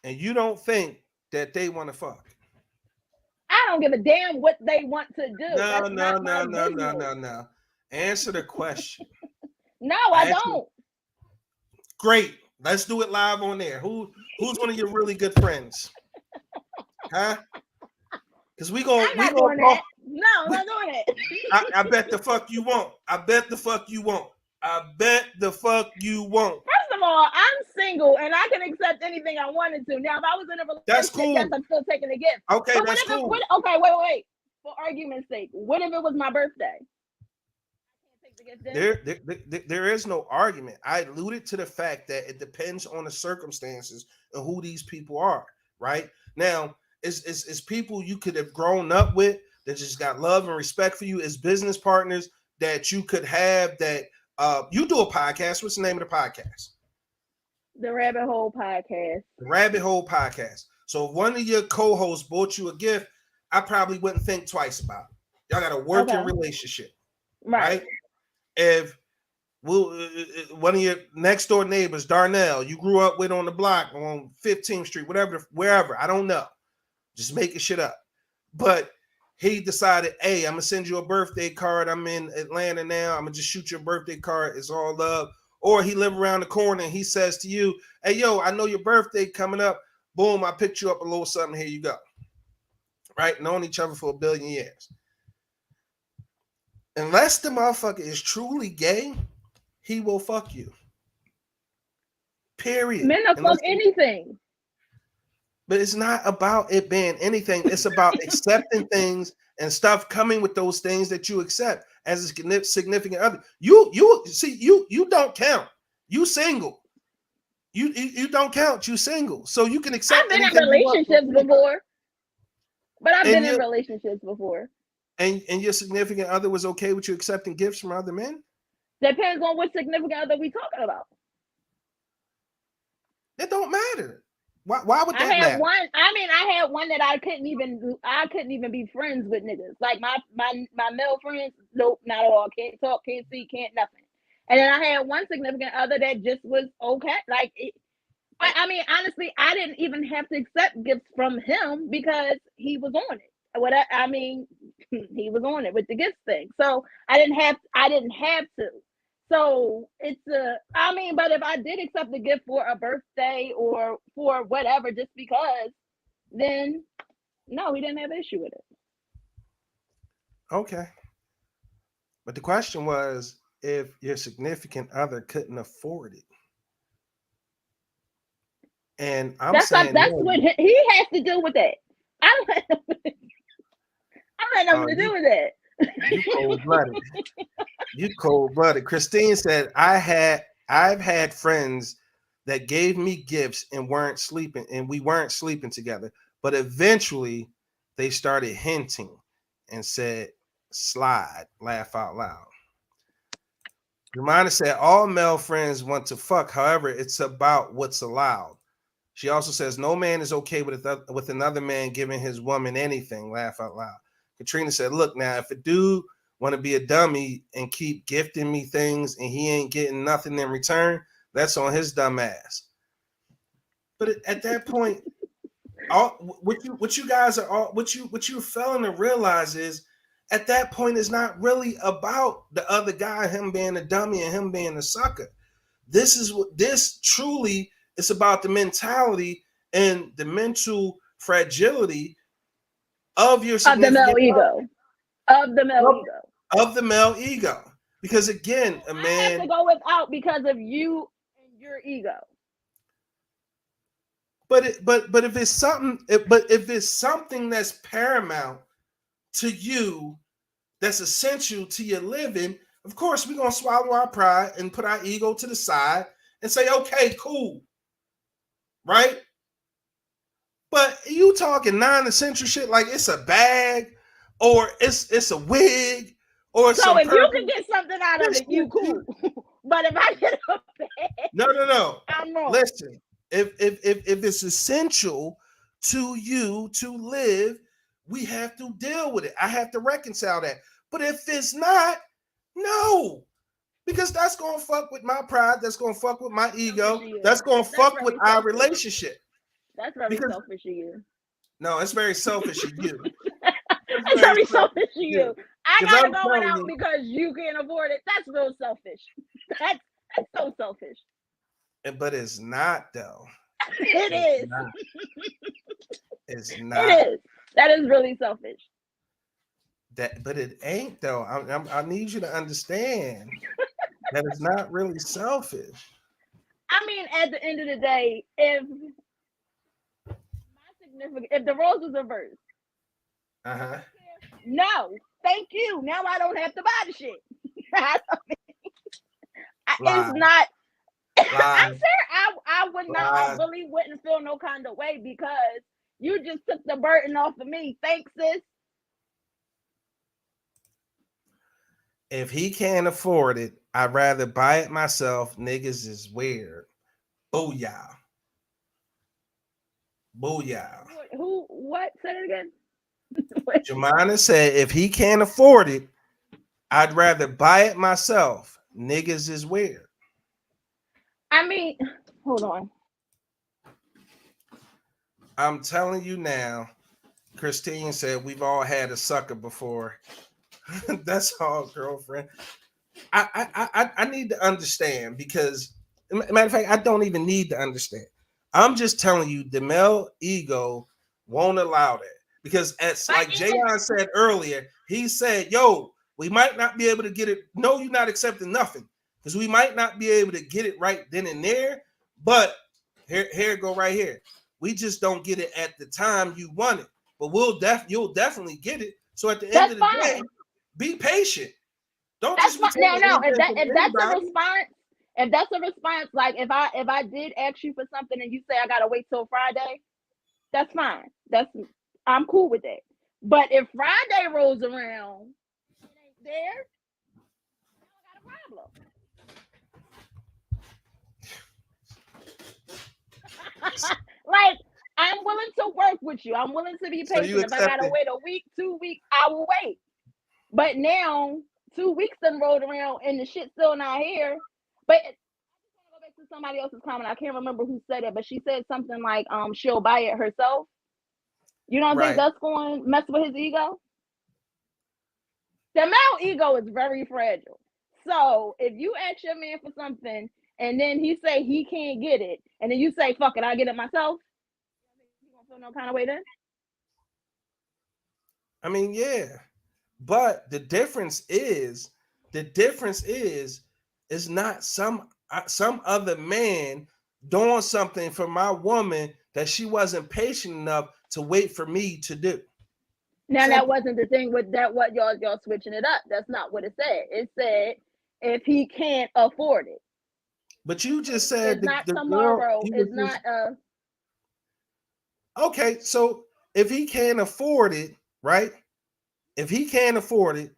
And you don't think that they want to fuck. I don't give a damn what they want to do. No. Answer the question. No, I don't. Great. Let's do it live on there. Who's one of your really good friends? Huh? Because we gonna doing that. No, I'm not doing it. I bet the fuck you won't. I bet the fuck you won't. First of all, I'm single and I can accept anything I wanted to. Now, if I was in a relationship, that's cool. Yes, I'm still taking a gift. Okay, but that's cool. Okay, wait. For argument's sake, what if it was my birthday? I can't take the gift. There is no argument. I alluded to the fact that it depends on the circumstances and who these people are. Right now, it's people you could have grown up with that just got love and respect for you as business partners that you could have that. You do a podcast. What's the name of the podcast? The Rabbit Hole Podcast. The Rabbit Hole Podcast. So if one of your co-hosts bought you a gift, I probably wouldn't think twice about it. Y'all got a working relationship, right? If one of your next door neighbors, Darnell, you grew up with on the block on 15th Street, wherever, I don't know, just making shit up. But he decided, hey, I'm gonna send you a birthday card. I'm in Atlanta now. I'm gonna just shoot you a birthday card. It's all love. Or he live around the corner and he says to you, hey, yo, I know your birthday coming up. Boom, I picked you up a little something. Here you go. Right? Known each other for 1 billion years. Unless the motherfucker is truly gay, he will fuck you. Period. Men will fuck anything. But it's not about it being anything. It's about accepting things and stuff coming with those things that you accept as a significant other. You don't count. You single. You don't count. You single. So you can accept. I've been in relationships before. But I've been in relationships before. And your significant other was okay with you accepting gifts from other men? Depends on what significant other we talking about. It don't matter. Why would that matter? I had one that I couldn't even be friends with niggas. Like my male friends, nope, not at all. Can't talk, can't see, can't nothing. And then I had one significant other that just was okay. Like, honestly, I didn't even have to accept gifts from him because he was on it. He was on it with the gift thing. So I didn't have to. So but if I did accept a gift for a birthday or for whatever, just because, then no, we didn't have an issue with it. Okay. But the question was if your significant other couldn't afford it. And that's what he has to do with that. had nothing to do with that. You cold blooded. You cold blooded. Christine said, I've had friends that gave me gifts and we weren't sleeping together. But eventually they started hinting and said, slide, laugh out loud. Jemina said, all male friends want to fuck. However, it's about what's allowed. She also says, no man is okay with another man giving his woman anything, laugh out loud. Katrina said, look, now, if a dude want to be a dummy and keep gifting me things and he ain't getting nothing in return, that's on his dumb ass. But at that point, what you're failing to realize is, at that point, it's not really about the other guy, him being a dummy and him being a sucker. This truly is about the mentality and the mental fragility of your of the male ego. Of the male ego. Of the male ego. Because again, a man I have to go without because of you and your ego. But if it's something, that's paramount to you, that's essential to your living, of course we're gonna swallow our pride and put our ego to the side and say, okay, cool, right? But you talking non-essential shit like it's a bag or it's a wig or so if you can get something out of it, you cool. But if I get a bag, no, I'm wrong. Listen, if it's essential to you to live, we have to deal with it. I have to reconcile that. But if it's not, no, because that's gonna fuck with my pride. That's gonna fuck with my ego. That's gonna fuck with our relationship. That's very selfish of you. No, it's very selfish of you. It's very selfish of you. I gotta go out because you can't afford it. That's real selfish. That's so selfish. But it's not though. It is. It's not. It is. That is really selfish. But it ain't though. I need you to understand that it's not really selfish. I mean, at the end of the day, if the roles was reversed, no, thank you. Now I don't have to buy the shit. It's not. I'm sure I would not. I really wouldn't feel no kind of way because you just took the burden off of me. Thanks, sis. If he can't afford it, I'd rather buy it myself. Niggas is weird. Booyah. Booyah. Who? What? Say it again. Jemina said, if he can't afford it, I'd rather buy it myself. Niggas is weird. I mean, hold on. I'm telling you now, Christine said we've all had a sucker before. That's all, girlfriend. I need to understand because, matter of fact, I don't even need to understand. I'm just telling you, the male ego won't allow that because, as like Jayon said earlier, he said, "Yo, we might not be able to get it. No, you're not accepting nothing because we might not be able to get it right then and there. But here it go right here. We just don't get it at the time you want it, but you'll definitely get it. So at the end of the day, be patient. Don't that's just no. If that's a response, like if I did ask you for something and you say I gotta wait till Friday, that's fine. I'm cool with that. But if Friday rolls around, it ain't there, I got a problem. Like, I'm willing to work with you. I'm willing to be patient. If I gotta wait a week, 2 weeks, I will wait. But now 2 weeks done rolled around and the shit's still not here. But I just want to go back to somebody else's comment. I can't remember who said it, but she said something like she'll buy it herself. You don't think that's going to mess with his ego? The male ego is very fragile. So if you ask your man for something and then he say he can't get it, and then you say, fuck it, I'll get it myself, you gonna feel no kind of way then? I mean, yeah. But the difference is not some other man doing something for my woman that she wasn't patient enough to wait for me to do. Now that Simple. wasn't the thing with that. What y'all switching it up? That's not what it said. It said if he can't afford it. But you just said It's not the girl. tomorrow. You was It's just not okay. So if he can't afford it, right? If he can't afford it,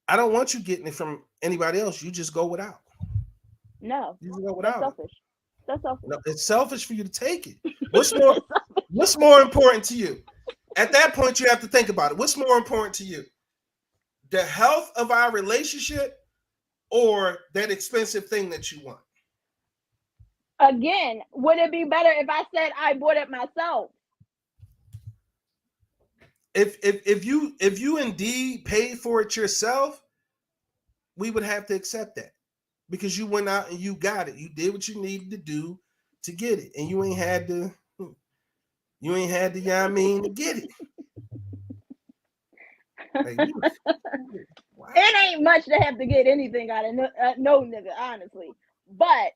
I don't want you getting it from anybody else. You just go without. no. You just go That's without it. selfish. That's selfish. No, it's selfish for you to take it. What's more? What's more important to you? At that point, you have to think about it. What's more important to you? The health of our relationship or that expensive thing that you want? Again, would it be better if I said I bought it myself? If you indeed paid for it yourself, we would have to accept that because you went out and you got it. You did what you needed to do to get it, and you ain't had to. You ain't had to, you know what I mean, to get it. Like, wow. It ain't much to have to get anything out of no nigga, honestly. But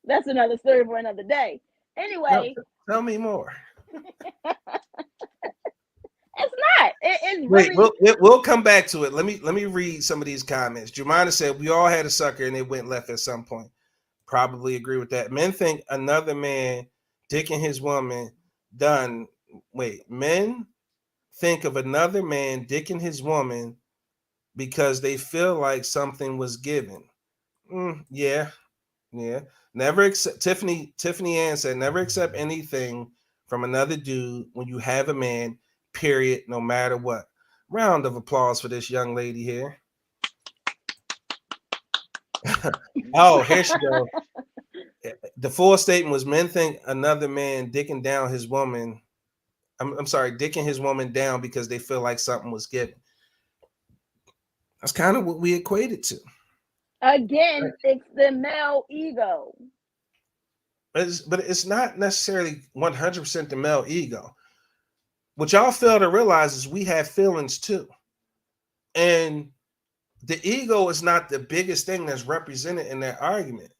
that's another story for another day. Anyway, tell me more. It's not. It's Wait, really. we'll come back to it. Let me read some of these comments. Jemina said we all had a sucker and it went left at some point. Probably agree with that. Men think another man dicking his woman done. Wait, men think of another man dicking his woman because they feel like something was given. Yeah. Never accept. Tiffany Ann said, never accept anything from another dude when you have a man. Period. No matter what. Round of applause for this young lady here. Oh, here she goes. The full statement was: men think another man dicking down his woman. I'm sorry, dicking his woman down because they feel like something was given. That's kind of what we equated to. Again, it's the male ego. But it's not necessarily 100% the male ego. What y'all fail to realize is we have feelings too. And the ego is not the biggest thing that's represented in that argument.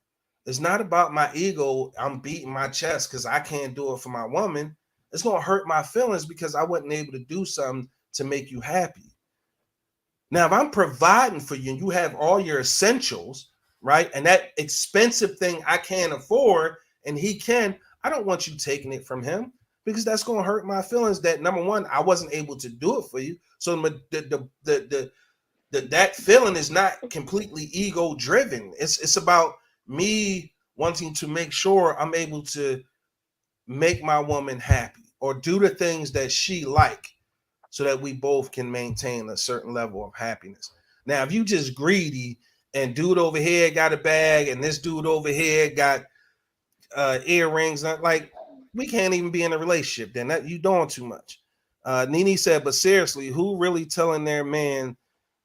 It's not about my ego. I'm beating my chest because I can't do it for my woman. It's going to hurt my feelings because I wasn't able to do something to make you happy. Now, if I'm providing for you and you have all your essentials, right, and that expensive thing I can't afford and he can, I don't want you taking it from him because that's going to hurt my feelings that, number one, I wasn't able to do it for you. So that feeling is not completely ego driven. It's about me wanting to make sure I'm able to make my woman happy or do the things that she like so that we both can maintain a certain level of happiness. Now, if you just greedy and dude over here got a bag and this dude over here got earrings, like we can't even be in a relationship then. That you doing too much. Nene said, but seriously, who really telling their man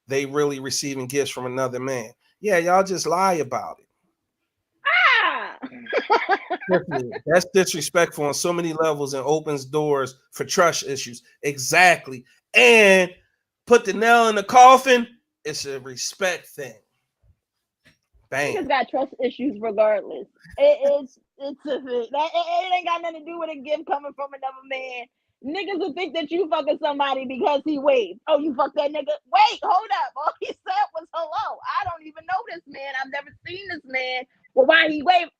they really receiving gifts from another man? Yeah, y'all just lie about it. That's disrespectful on so many levels and opens doors for trust issues. Exactly. And put the nail in the coffin, it's a respect thing. Bam. Niggas got trust issues regardless. It's a thing. It ain't got nothing to do with a gift coming from another man. Niggas will think that you fucking somebody because he waved. Oh, you fuck that nigga? Wait, hold up. All he said was hello. I don't even know this man. I've never seen this man. Well, why he waved?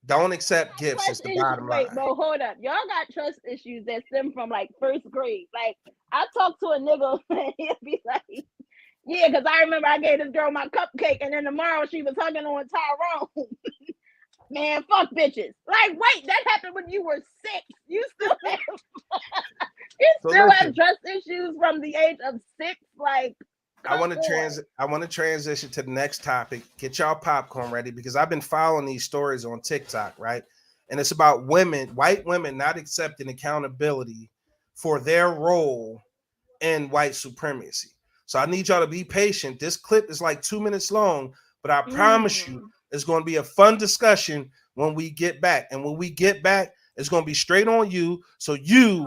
Don't accept gifts. It's the bottom line. Wait, bro, hold up. Y'all got trust issues that stem from like first grade. Like, I talk to a nigga and he'll be like, yeah, because I remember I gave this girl my cupcake and then tomorrow she was hugging on Tyrone. Man, fuck bitches. Like, wait, that happened when you were 6. You still have trust issues from the age of 6. Like, I want to transition to the next topic. Get y'all popcorn ready because I've been following these stories on TikTok, right? And it's about women, white women, not accepting accountability for their role in white supremacy. So I need y'all to be patient. This clip is like 2 minutes long, but I promise you it's going to be a fun discussion when we get back. And when we get back, it's going to be straight on you so you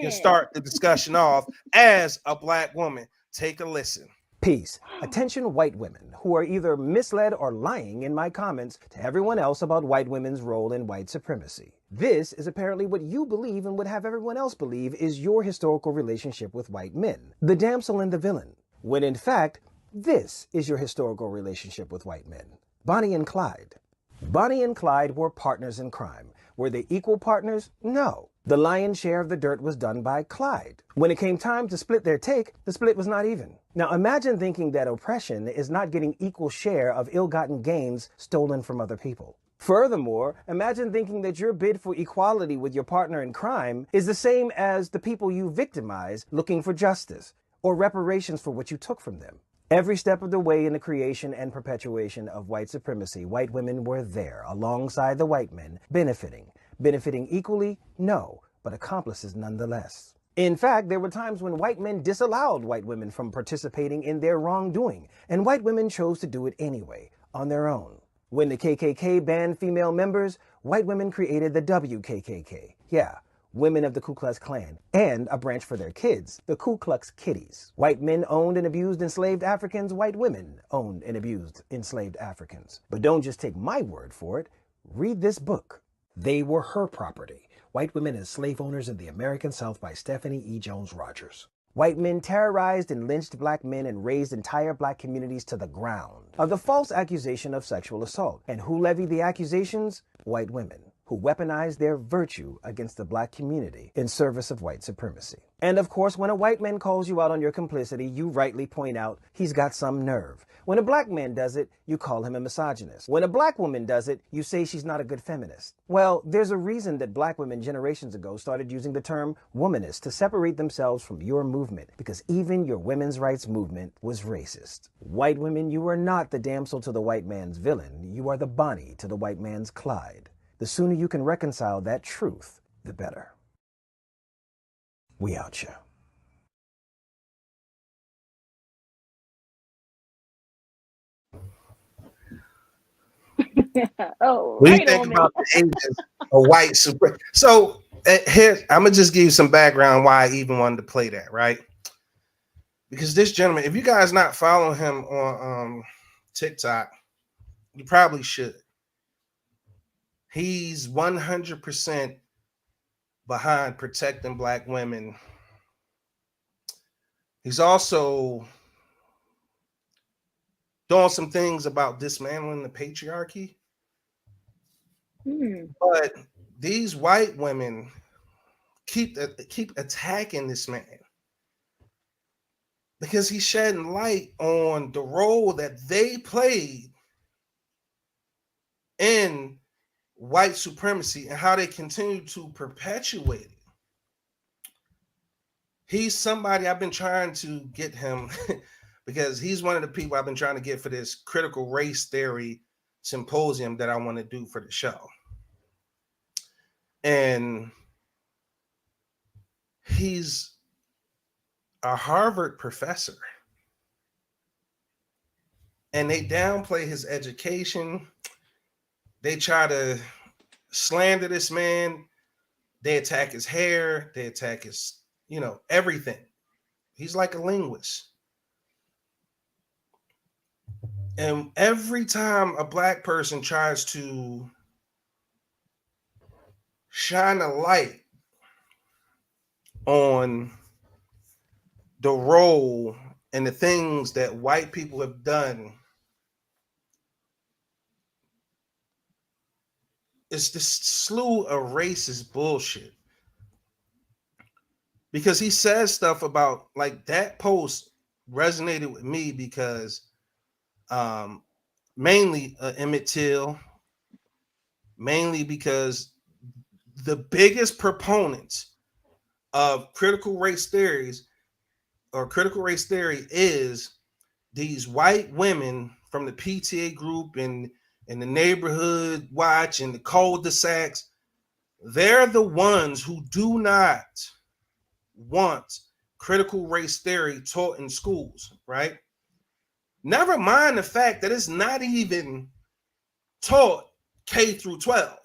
can start the discussion off as a black woman. Take a listen. Peace. Attention white women who are either misled or lying in my comments to everyone else about white women's role in white supremacy. This is apparently what you believe and would have everyone else believe is your historical relationship with white men, the damsel and the villain, when in fact, this is your historical relationship with white men. Bonnie and Clyde. Bonnie and Clyde were partners in crime. Were they equal partners? No. The lion's share of the dirt was done by Clyde. When it came time to split their take, the split was not even. Now imagine thinking that oppression is not getting equal share of ill-gotten gains stolen from other people. Furthermore, imagine thinking that your bid for equality with your partner in crime is the same as the people you victimize looking for justice or reparations for what you took from them. Every step of the way in the creation and perpetuation of white supremacy, white women were there alongside the white men, benefiting. Benefiting equally? No, but accomplices nonetheless. In fact, there were times when white men disallowed white women from participating in their wrongdoing, and white women chose to do it anyway, on their own. When the KKK banned female members, white women created the WKKK. Yeah, Women of the Ku Klux Klan, and a branch for their kids, the Ku Klux Kitties. White men owned and abused enslaved Africans, white women owned and abused enslaved Africans. But don't just take my word for it, read this book. They Were Her Property, White Women as Slave Owners in the American South by Stephanie E. Jones Rogers. White men terrorized and lynched black men and razed entire black communities to the ground of the false accusation of sexual assault. And who levied the accusations? White women, who weaponized their virtue against the black community in service of white supremacy. And of course, when a white man calls you out on your complicity, you rightly point out he's got some nerve. When a black man does it, you call him a misogynist. When a black woman does it, you say she's not a good feminist. Well, there's a reason that black women generations ago started using the term womanist to separate themselves from your movement, because even your women's rights movement was racist. White women, you are not the damsel to the white man's villain. You are the Bonnie to the white man's Clyde. The sooner you can reconcile that truth, the better. We out here. Oh, What do you right think on me. about the ages of white super? So here, I'm gonna just give you some background why I even wanted to play that, right? Because this gentleman, if you guys not following him on TikTok, you probably should. He's 100% behind protecting black women. He's also doing some things about dismantling the patriarchy. But these white women keep attacking this man because he's shedding light on the role that they played in white supremacy and how they continue to perpetuate it. He's somebody I've been trying to get him because he's one of the people I've been trying to get for this critical race theory symposium that I want to do for the show. And he's a Harvard professor. And they downplay his education. They try to slander this man. They attack his hair. They attack his, everything. He's like a linguist. And every time a black person tries to shine a light on the role and the things that white people have done, it's this slew of racist bullshit. Because he says stuff about, like, that post resonated with me because mainly Emmett Till, mainly because the biggest proponents of critical race theories or critical race theory is these white women from the PTA group and the neighborhood watch and the cul-de-sacs. They're the ones who do not want critical race theory taught in schools, right? Never mind the fact that it's not even taught K through 12.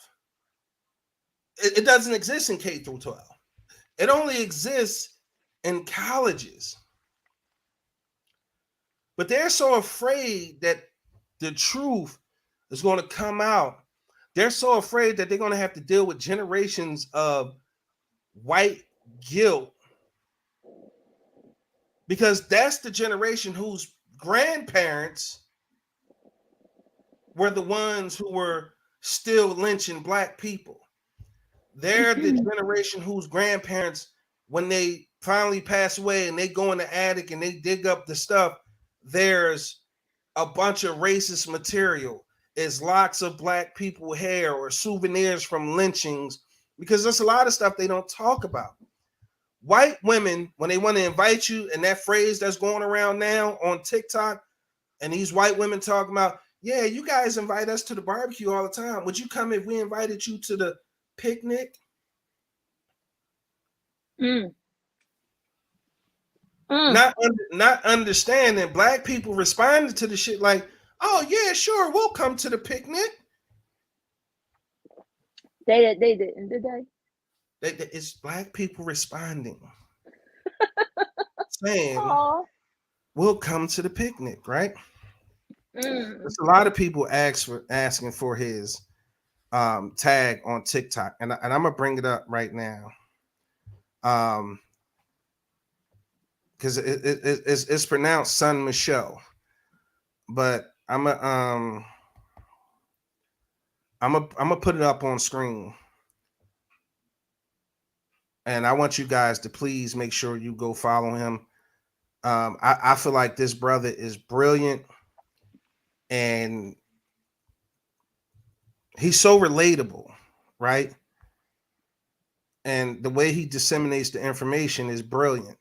It doesn't exist in K through 12. It only exists in colleges. But they're so afraid that the truth is going to come out. They're so afraid that they're going to have to deal with generations of white guilt, because that's the generation whose grandparents were the ones who were still lynching black people. They're the generation whose grandparents, when they finally pass away and they go in the attic and they dig up the stuff, there's a bunch of racist material. It's lots of black people hair or souvenirs from lynchings, because there's a lot of stuff they don't talk about. White women, when they want to invite you, and that phrase that's going around now on TikTok, and these white women talking about, yeah, you guys invite us to the barbecue all the time. Would you come if we invited you to the picnic? Not understanding black people responded to the shit like, oh yeah, sure, we'll come to the picnic. They didn't, did they? It's black people responding, saying, Aww. we'll come to the picnic, right? There's a lot of people asking for his tag on TikTok, and I'm gonna bring it up right now, because it's pronounced Son Michelle, but I'm gonna put it up on screen, and I want you guys to please make sure you go follow him. I feel like this brother is brilliant, and he's so relatable, right? And the way he disseminates the information is brilliant.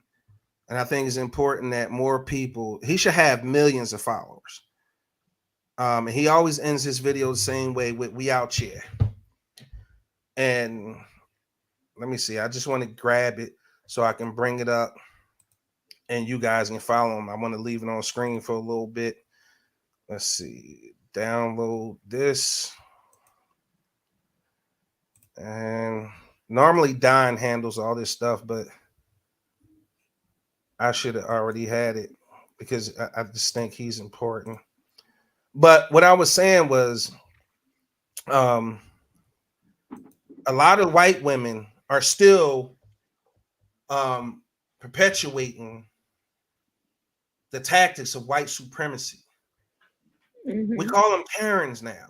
And I think it's important that more people, he should have millions of followers. And he always ends his video the same way with "we out here." And let me see, I just want to grab it so I can bring it up and you guys can follow him. I want to leave it on screen for a little bit. Let's see, download this. And normally Don handles all this stuff, but I should have already had it because I just think he's important. But what I was saying was, a lot of white women are still perpetuating the tactics of white supremacy. We call them Karens now.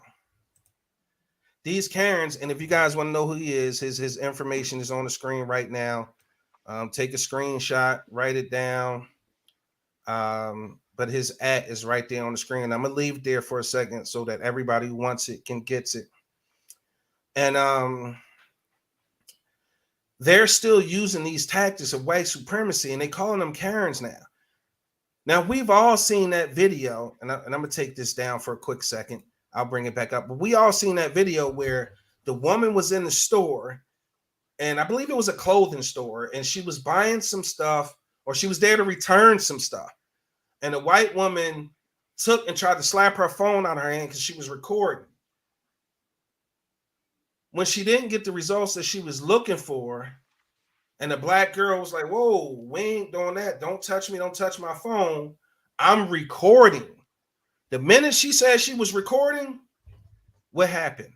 These Karens, and if you guys want to know who he is, his information is on the screen right now. Take a screenshot, write it down. But his @ is right there on the screen. I'm gonna leave it there for a second so that everybody who wants it gets it. And they're still using these tactics of white supremacy, and they calling them Karens now. Now, we've all seen that video, and I'm gonna take this down for a quick second. I'll bring it back up. But we all seen that video where the woman was in the store, and I believe it was a clothing store, and she was buying some stuff, or she was there to return some stuff. And a white woman took and tried to slap her phone out of her hand because she was recording. When she didn't get the results that she was looking for, and the black girl was like, whoa, we ain't doing that. Don't touch me. Don't touch my phone. I'm recording. The minute she said she was recording, what happened?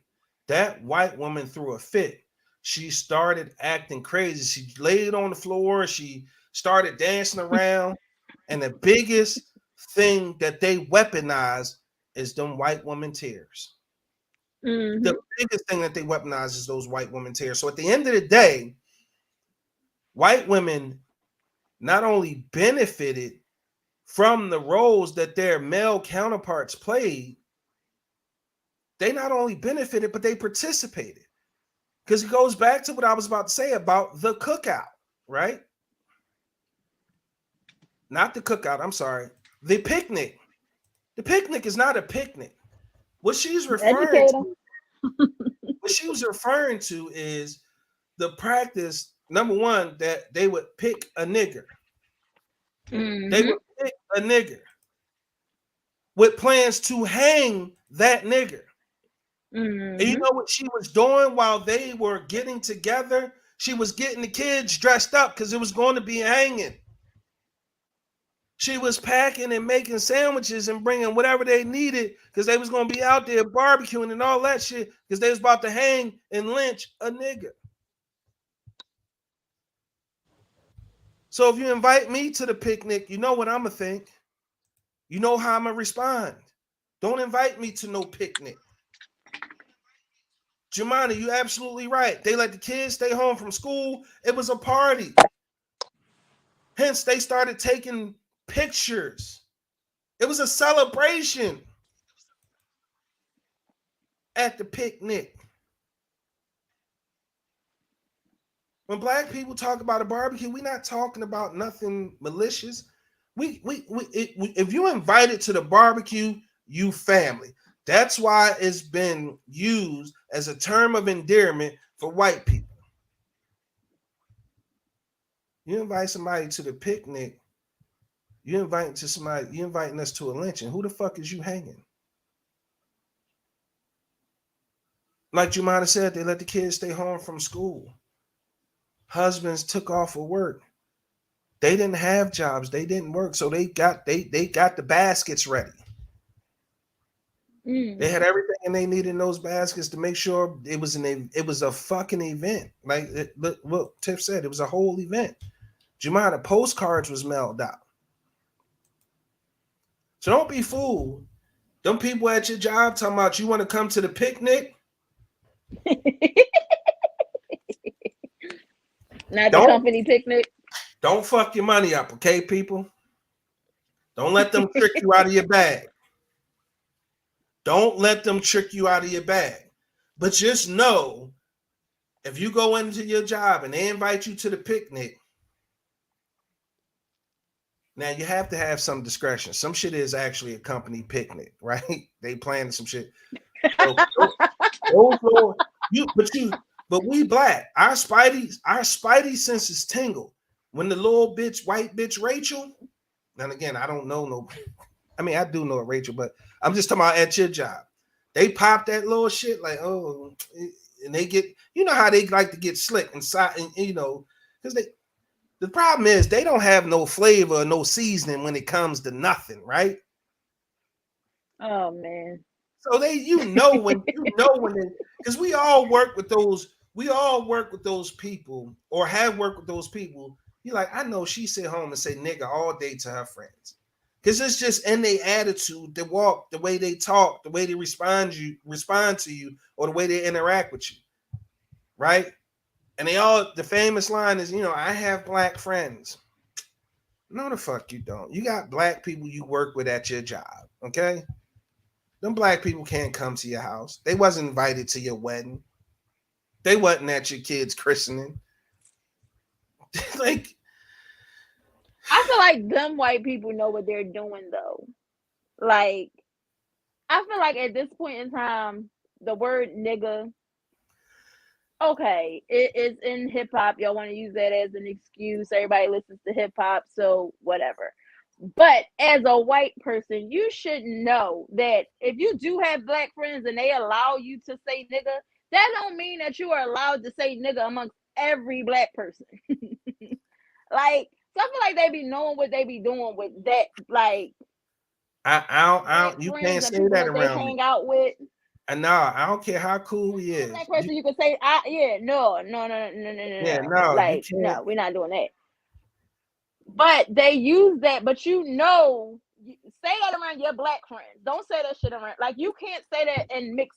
That white woman threw a fit. She started acting crazy. She laid on the floor. She started dancing around. And the biggest thing that they weaponize is them white woman tears. The biggest thing that they weaponize is those white woman tears. So at the end of the day, white women not only benefited from the roles that their male counterparts played, they not only benefited, but they participated. Because it goes back to what I was about to say about the cookout, right? Not the cookout, I'm sorry. The picnic. The picnic is not a picnic. What she's referring she was referring to is the practice, number one, that they would pick a nigger. They would pick a nigger with plans to hang that nigger. And you know what she was doing while they were getting together? She was getting the kids dressed up because it was going to be hanging. She was packing and making sandwiches and bringing whatever they needed because they was going to be out there barbecuing and all that shit because they was about to hang and lynch a nigga. So if you invite me to the picnic, you know what I'm going to think. You know how I'm going to respond. Don't invite me to no picnic. Jemima, you absolutely right. They let the kids stay home from school. It was a party. Hence, they started taking pictures. It was a celebration at the picnic. When black people talk about a barbecue, we're not talking about nothing malicious. If you invited to the barbecue, you family. That's why it's been used as a term of endearment for white people. You invite somebody to the picnic, you inviting us to a lynching. Who the fuck is you hanging? Like Jumana said, they let the kids stay home from school. Husbands took off for work. They didn't have jobs. They didn't work. So they got the baskets ready. They had everything they needed in those baskets to make sure it was a fucking event. Like what Tiff said, it was a whole event. Jumana, postcards was mailed out. So don't be fooled. Them people at your job talking about you want to come to the picnic. Not the company picnic. Don't fuck your money up, okay, people? Don't let them trick you out of your bag. Don't let them trick you out of your bag. But just know, if you go into your job and they invite you to the picnic, now you have to have some discretion. Some shit is actually a company picnic, right? They planning some shit. So, but we black. Our spidey senses tingle when the little white bitch Rachel. And again, I don't know no. I mean, I do know Rachel, but I'm just talking about at your job. They pop that little shit like, oh, and they get, you know how they like to get slick inside, and you know, because the problem is they don't have no flavor, no seasoning when it comes to nothing, right? Oh man. So because we all work with those people or have worked with those people. You're like, I know she sit home and say nigga all day to her friends. Because it's just in their attitude, they walk, the way they talk, the way they respond to you, or the way they interact with you. Right? And the famous line is, I have black friends. No, the fuck you don't. You got black people you work with at your job, okay? Them black people can't come to your house. They wasn't invited to your wedding. They wasn't at your kid's christening. Like, I feel like them white people know what they're doing though. Like, I feel like at this point in time, the word nigga, okay, it is in hip hop. Y'all want to use that as an excuse. Everybody listens to hip hop, so whatever. But as a white person, you should know that if you do have black friends and they allow you to say nigga, that don't mean that you are allowed to say nigga amongst every black person. Like, so I feel like they be knowing what they be doing with that. Like, you can't say that around me. Hang out with. And nah, I don't care how cool he is. Black person, you can say, no. Yeah, no, like, no, we're not doing that. But they use that, but say that around your black friends. Don't say that shit around. Like, you can't say that and mix.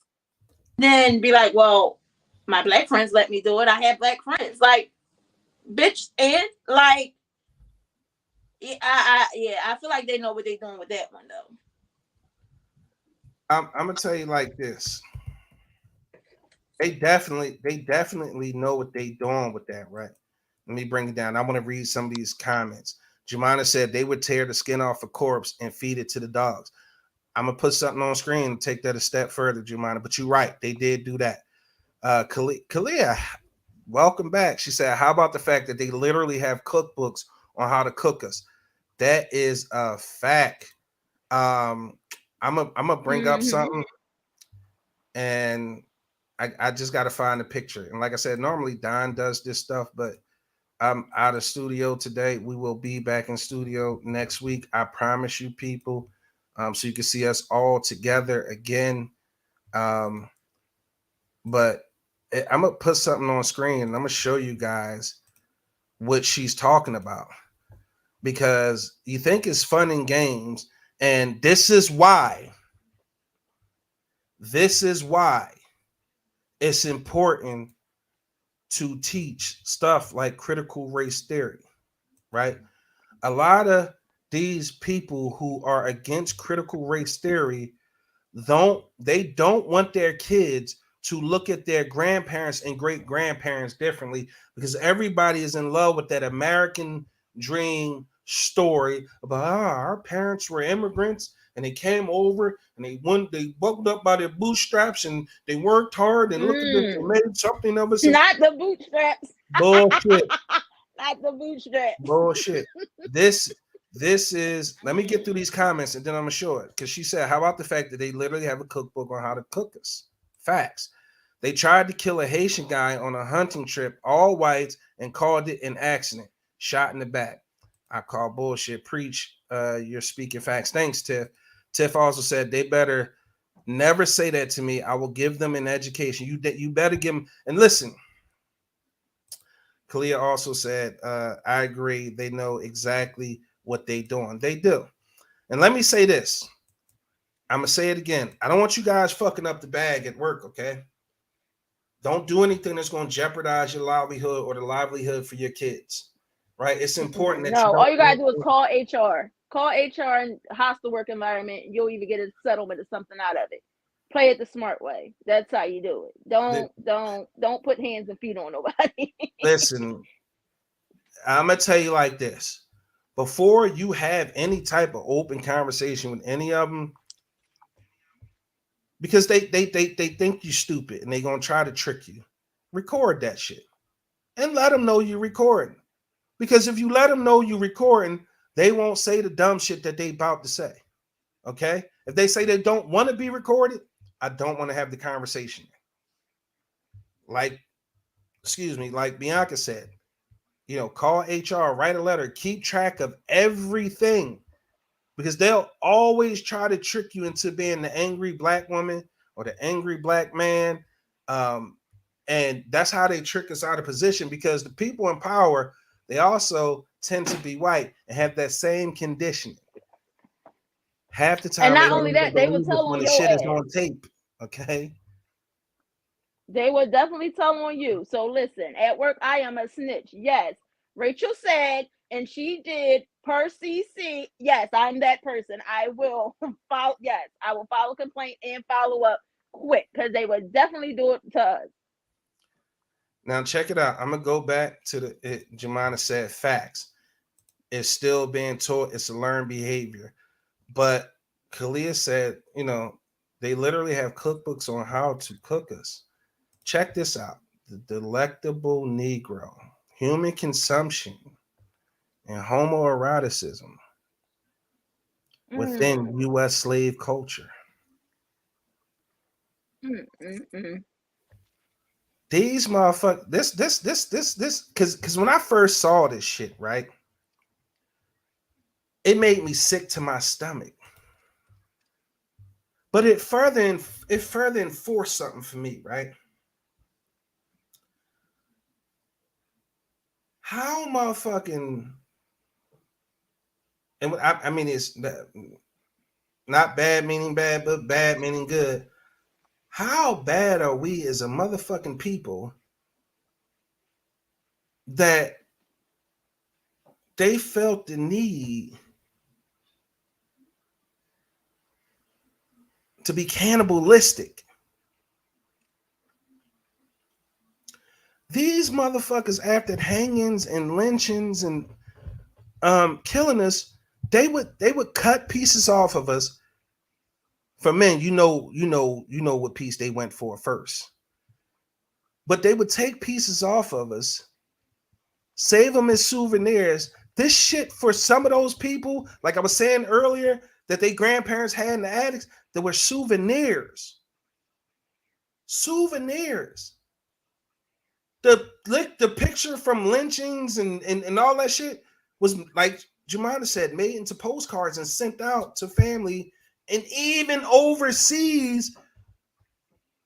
Then be like, well, my black friends let me do it. I have black friends. Like, bitch, and like, I feel like they know what they're doing with that one though. I'm gonna tell you like this. They definitely know what they're doing with that, right? Let me bring it down. I want to read some of these comments. Jumana said they would tear the skin off a corpse and feed it to the dogs. I'm gonna put something on screen and take that a step further, Jumana. But you're right, they did do that. Kalia, welcome back. She said, "How about the fact that they literally have cookbooks on how to cook us?" That is a fact. I'm gonna bring up something, and I just got to find a picture. And like I said, normally Don does this stuff, but I'm out of studio today. We will be back in studio next week. I promise you, people. So you can see us all together again. But I'm gonna put something on screen and I'm gonna show you guys what she's talking about, because you think it's fun and games, and this is why it's important to teach stuff like critical race theory, right? A lot of these people who are against critical race theory don't want their kids to look at their grandparents and great grandparents differently, because everybody is in love with that American dream story about our parents were immigrants and they came over and they buckled up by their bootstraps and they worked hard and look at them, they made something of us. Not the bootstraps. Bullshit. Not the bootstraps. Bullshit. This is, let me get through these comments and then I'm gonna show it. Because she said, how about the fact that they literally have a cookbook on how to cook us? Facts. They tried to kill a Haitian guy on a hunting trip, all whites, and called it an accident. Shot in the back. I call bullshit. Preach. You're speaking facts. Thanks, Tiff. Tiff also said they better never say that to me. I will give them an education. You better give them. And listen, Kalia also said, I agree. They know exactly what they doing. They do. And let me say this. I'm going to say it again. I don't want you guys fucking up the bag at work, okay? Don't do anything that's going to jeopardize your livelihood or the livelihood for your kids, right? It's important that no, all you got to do is call HR. Call HR in hostile work environment. You'll even get a settlement or something out of it. Play it the smart way. That's how you do it. Don't put hands and feet on nobody. Listen, I'm going to tell you like this. Before you have any type of open conversation with any of them, because they think you stupid and they're going to try to trick you, record that shit and let them know you're recording. Because if you let them know you're recording, they won't say the dumb shit that they about to say. Okay? If they say they don't want to be recorded, I don't want to have the conversation. Like Bianca said, call HR, write a letter, keep track of everything, because they'll always try to trick you into being the angry black woman or the angry black man. And that's how they trick us out of position, because the people in power, they also tend to be white and have that same conditioning. Half the time, and not only that, they will tell on your shit ass. is on tape. Okay. They will definitely tell on you. So listen, at work, I am a snitch. Yes. Rachel said, and she did per CC. Yes, I'm that person. I will follow. Yes, I will file a complaint and follow up quick, because they would definitely do it to us. Now check it out. I'm gonna go back to Jemina said facts. It's still being taught. It's a learned behavior. But Kalia said, they literally have cookbooks on how to cook us. Check this out. The Delectable Negro, Human Consumption, and Homoeroticism within U.S. slave culture. These motherfuckers, this, because when I first saw this shit, right, it made me sick to my stomach. But it further enforced something for me, right? How motherfucking, and I mean, it's not bad meaning bad, but bad meaning good. How bad are we as a motherfucking people that they felt the need to be cannibalistic? These motherfuckers, after hangings and lynchings and killing us, they would cut pieces off of us. For men, you know what piece they went for first. But they would take pieces off of us, save them as souvenirs. This shit, for some of those people, like I was saying earlier, that their grandparents had in the attics, there were souvenirs. Souvenirs. The the picture from lynchings and all that shit was, like Jemima said, made into postcards and sent out to family and even overseas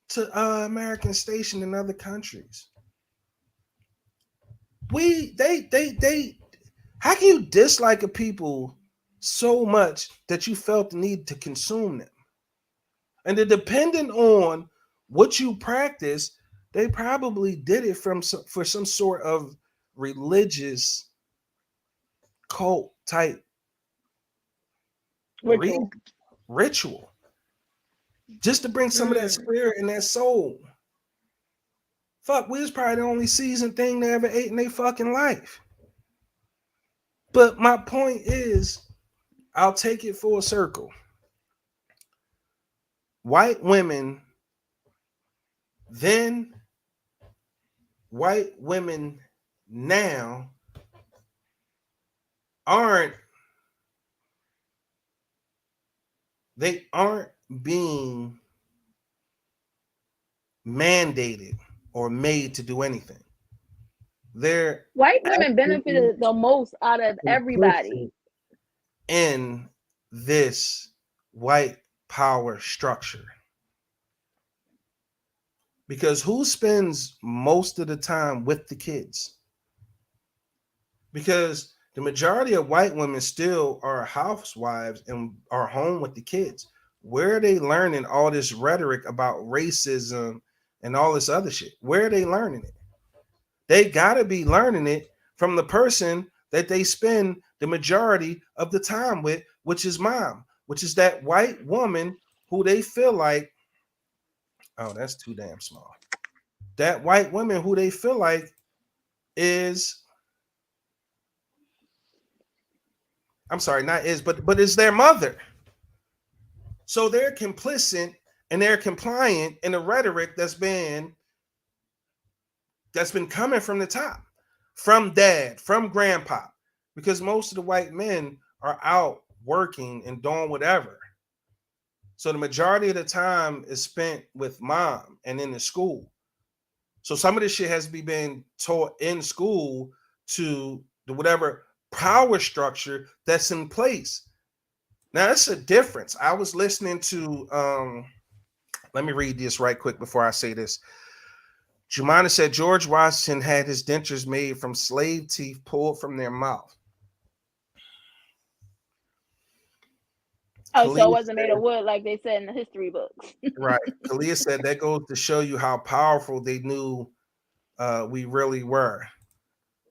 to American stationed in other countries. They how can you dislike a people so much that you felt the need to consume them? And then depending on what you practice, they probably did it for some sort of religious cult type ritual, just to bring some of that spirit and that soul. Fuck, we was probably the only seasoned thing they ever ate in their fucking life. But my point is, I'll take it full circle. White women then, white women now aren't being mandated or made to do anything. They're white women benefited the most out of everybody in this white power structure. Because who spends most of the time with the kids? Because the majority of white women still are housewives and are home with the kids. Where are they learning all this rhetoric about racism and all this other shit? Where are they learning it? They got to be learning it from the person that they spend the majority of the time with, which is mom, which is that white woman who they feel like, oh, that's too damn small. That white woman who they feel like is, I'm sorry, not is, but is their mother. So they're complicit and they're compliant in the rhetoric that's been coming from the top, from dad, from grandpa, because most of the white men are out working and doing whatever. So the majority of the time is spent with mom and in the school. So some of this shit has to be being taught in school to the whatever power structure that's in place. Now that's a difference. I was listening to let me read this right quick before I say this. Jumana said George Washington had his dentures made from slave teeth pulled from their mouth. so it wasn't made of wood like they said in the history books. Right. Kalia said that goes to show you how powerful they knew we really were.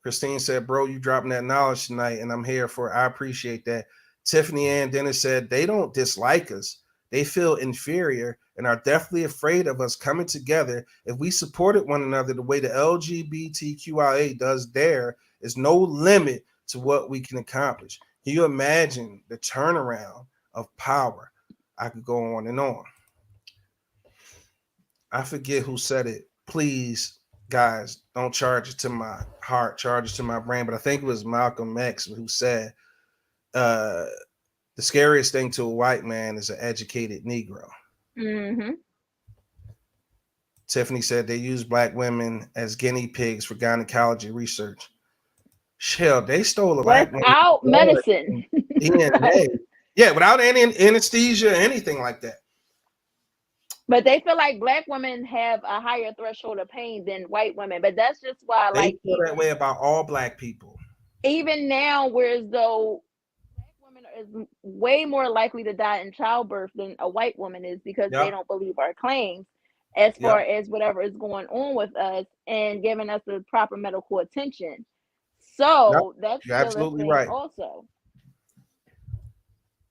Christine said, bro, you dropping that knowledge tonight, and I'm here for it. I appreciate that. Tiffany Ann Dennis said they don't dislike us. They feel inferior and are definitely afraid of us coming together. If we supported one another the way the LGBTQIA does, there is no limit to what we can accomplish. Can you imagine the turnaround of power? I could go on and on. I forget who said it. Please, guys, don't charge it to my heart, charge it to my brain. But I think it was Malcolm X who said, the scariest thing to a white man is an educated Negro. Mm-hmm. Tiffany said they use black women as guinea pigs for gynecology research. Shell, they stole a black woman without medicine. DNA. Yeah, without any anesthesia or anything like that. But they feel like black women have a higher threshold of pain than white women. But that's just why, they feel that way about all black people. Even now, whereas though black women is way more likely to die in childbirth than a white woman is, because they don't believe our claims as far as whatever is going on with us and giving us the proper medical attention. So that's You're absolutely right. Also.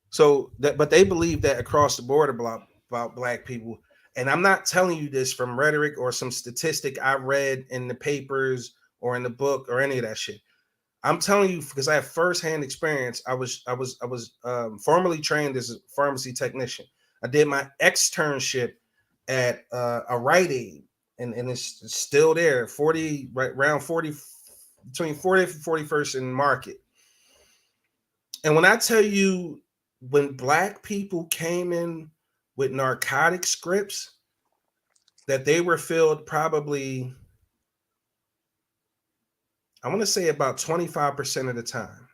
So that, but they believe that across the board about black people. And I'm not telling you this from rhetoric or some statistic I read in the papers or in the book or any of that shit. I'm telling you because I have firsthand experience. I was formerly trained as a pharmacy technician. I did my externship at a Rite Aid, and it's still there. 40 right around 40, between 40th and 41st in Market. And when I tell you, when black people came in with narcotic scripts, that they were filled probably I want to say about 25% of the time.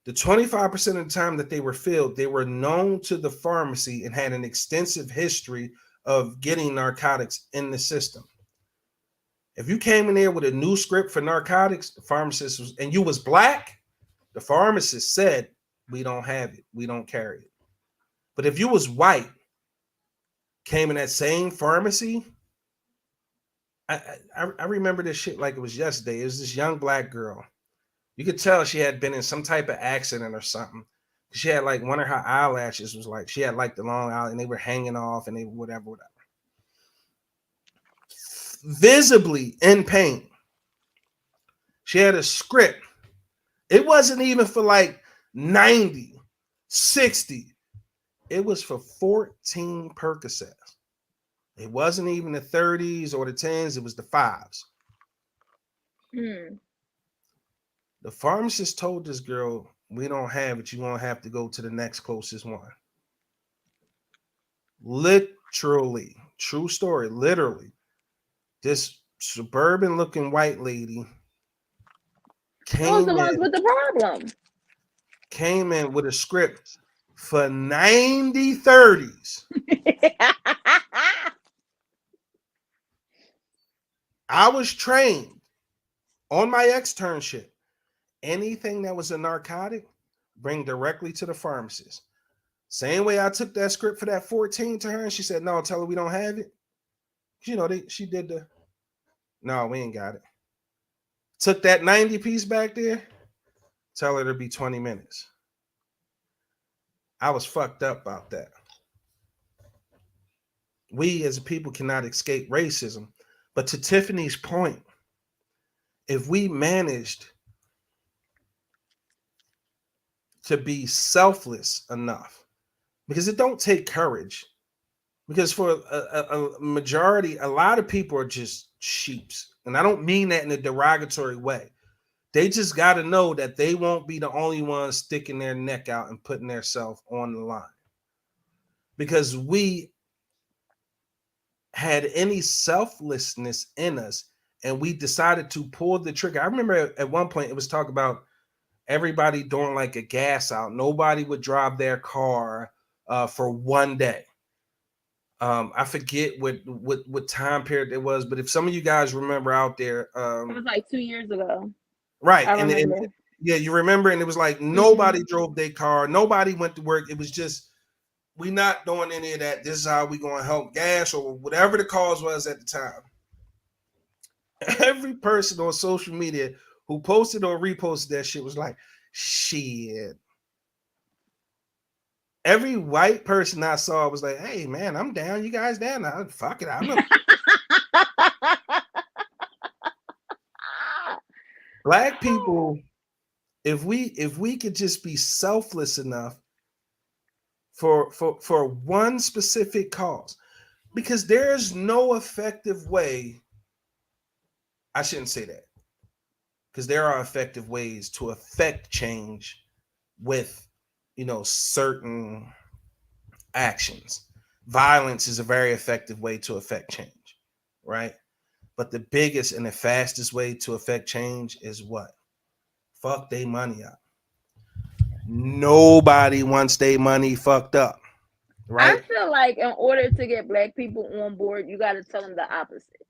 The 25% of the time that they were filled, they were known to the pharmacy and had an extensive history of getting narcotics in the system. If you came in there with a new script for narcotics, the pharmacist was, and you was black, the pharmacist said, we don't have it. We don't carry it. But if you was white, came in that same pharmacy, I remember this shit like it was yesterday. It was this young black girl. You could tell she had been in some type of accident or something. She had like one of her eyelashes was like, she had like the long eye and they were hanging off and they whatever. Visibly in pain. She had a script. It wasn't even for like 90, 60. It was for 14 Percocets. It wasn't even the 30s or the 10s. It was the 5s. The pharmacist told this girl, we don't have it. You're going to have to go to the next closest one. Literally. True story. Literally. This suburban looking white lady Those the ones with the problem. Came in with a script for 90 30s. I was trained on my externship. Anything that was a narcotic, bring directly to the pharmacist. Same way I took that script for that 14 to her, and she said, no, tell her we don't have it. You know, she did the, no, we ain't got it. Took that 90 piece back there, tell her to be 20 minutes. I was fucked up about that. We as a people cannot escape racism. But to Tiffany's point, if we managed to be selfless enough, because it don't take courage, because for a majority, a lot of people are just sheeps. And I don't mean that in a derogatory way. They just got to know that they won't be the only ones sticking their neck out and putting themselves on the line. Because we had any selflessness in us and we decided to pull the trigger. I remember at one point it was talk about everybody doing like a gas out. Nobody would drive their car for one day. I forget what time period it was, but if some of you guys remember out there, it was like 2 years ago. Right. I remember. And yeah, you remember, and it was like nobody drove their car, nobody went to work. It was just, we not doing any of that. This is how we going to help gas or whatever the cause was at the time. Every person on social media who posted or reposted that shit was like, shit. Every white person I saw was like, hey man, I'm down. You guys down? Now, fuck it. I'm a Black people, if we could just be selfless enough for one specific cause, because there's no effective way. I shouldn't say that, because there are effective ways to affect change with, certain actions. Violence is a very effective way to affect change, right? But the biggest and the fastest way to affect change is what? Fuck their money up. Nobody wants their money fucked up, right? I feel like in order to get Black people on board, you got to tell them the opposite.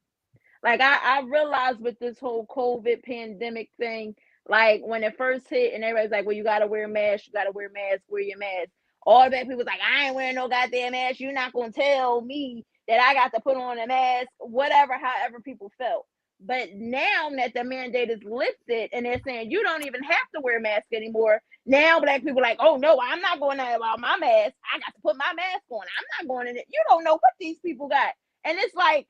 Like I realized with this whole COVID pandemic thing, like when it first hit and everybody's like, well, you gotta wear a mask, wear your mask. All Black people was like, I ain't wearing no goddamn mask. You're not gonna tell me that I got to put on a mask, whatever, however people felt. But now that the mandate is lifted and they're saying you don't even have to wear a mask anymore, now Black people are like, oh no, I'm not going to about my mask. I got to put my mask on. I'm not going in it. You don't know what these people got. And it's like,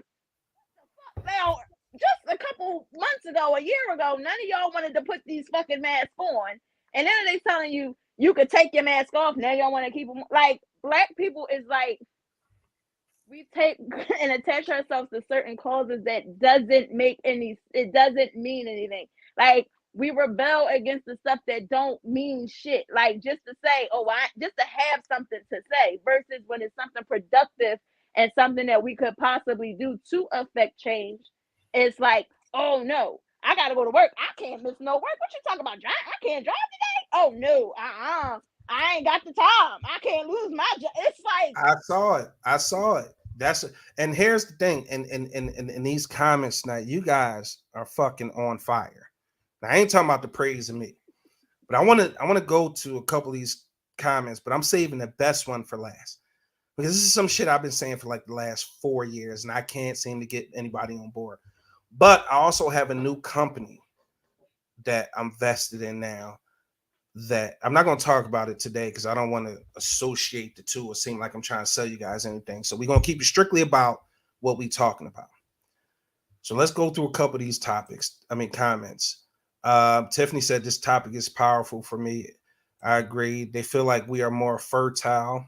now, just a couple months ago, a year ago, none of y'all wanted to put these fucking masks on. And then they telling you you could take your mask off. Now y'all want to keep them. Like, Black people is like, we take and attach ourselves to certain causes that doesn't mean anything. Like, we rebel against the stuff that don't mean shit. Like, just to say, just to have something to say, versus when it's something productive and something that we could possibly do to affect change. It's like, oh no, I gotta go to work. I can't miss no work. What you talking about? Drive? I can't drive today. Oh no, I ain't got the time. I can't lose my job. It's like I saw it. And here's the thing. In these comments now, you guys are fucking on fire. Now, I ain't talking about the praise of me, but I want to go to a couple of these comments, but I'm saving the best one for last because this is some shit I've been saying for like the last 4 years, and I can't seem to get anybody on board. But I also have a new company that I'm vested in now that I'm not going to talk about it today because I don't want to associate the two or seem like I'm trying to sell you guys anything. So we're going to keep it strictly about what we're talking about. So let's go through a couple of these comments. Tiffany said this topic is powerful for me. I agree. They feel like we are more fertile,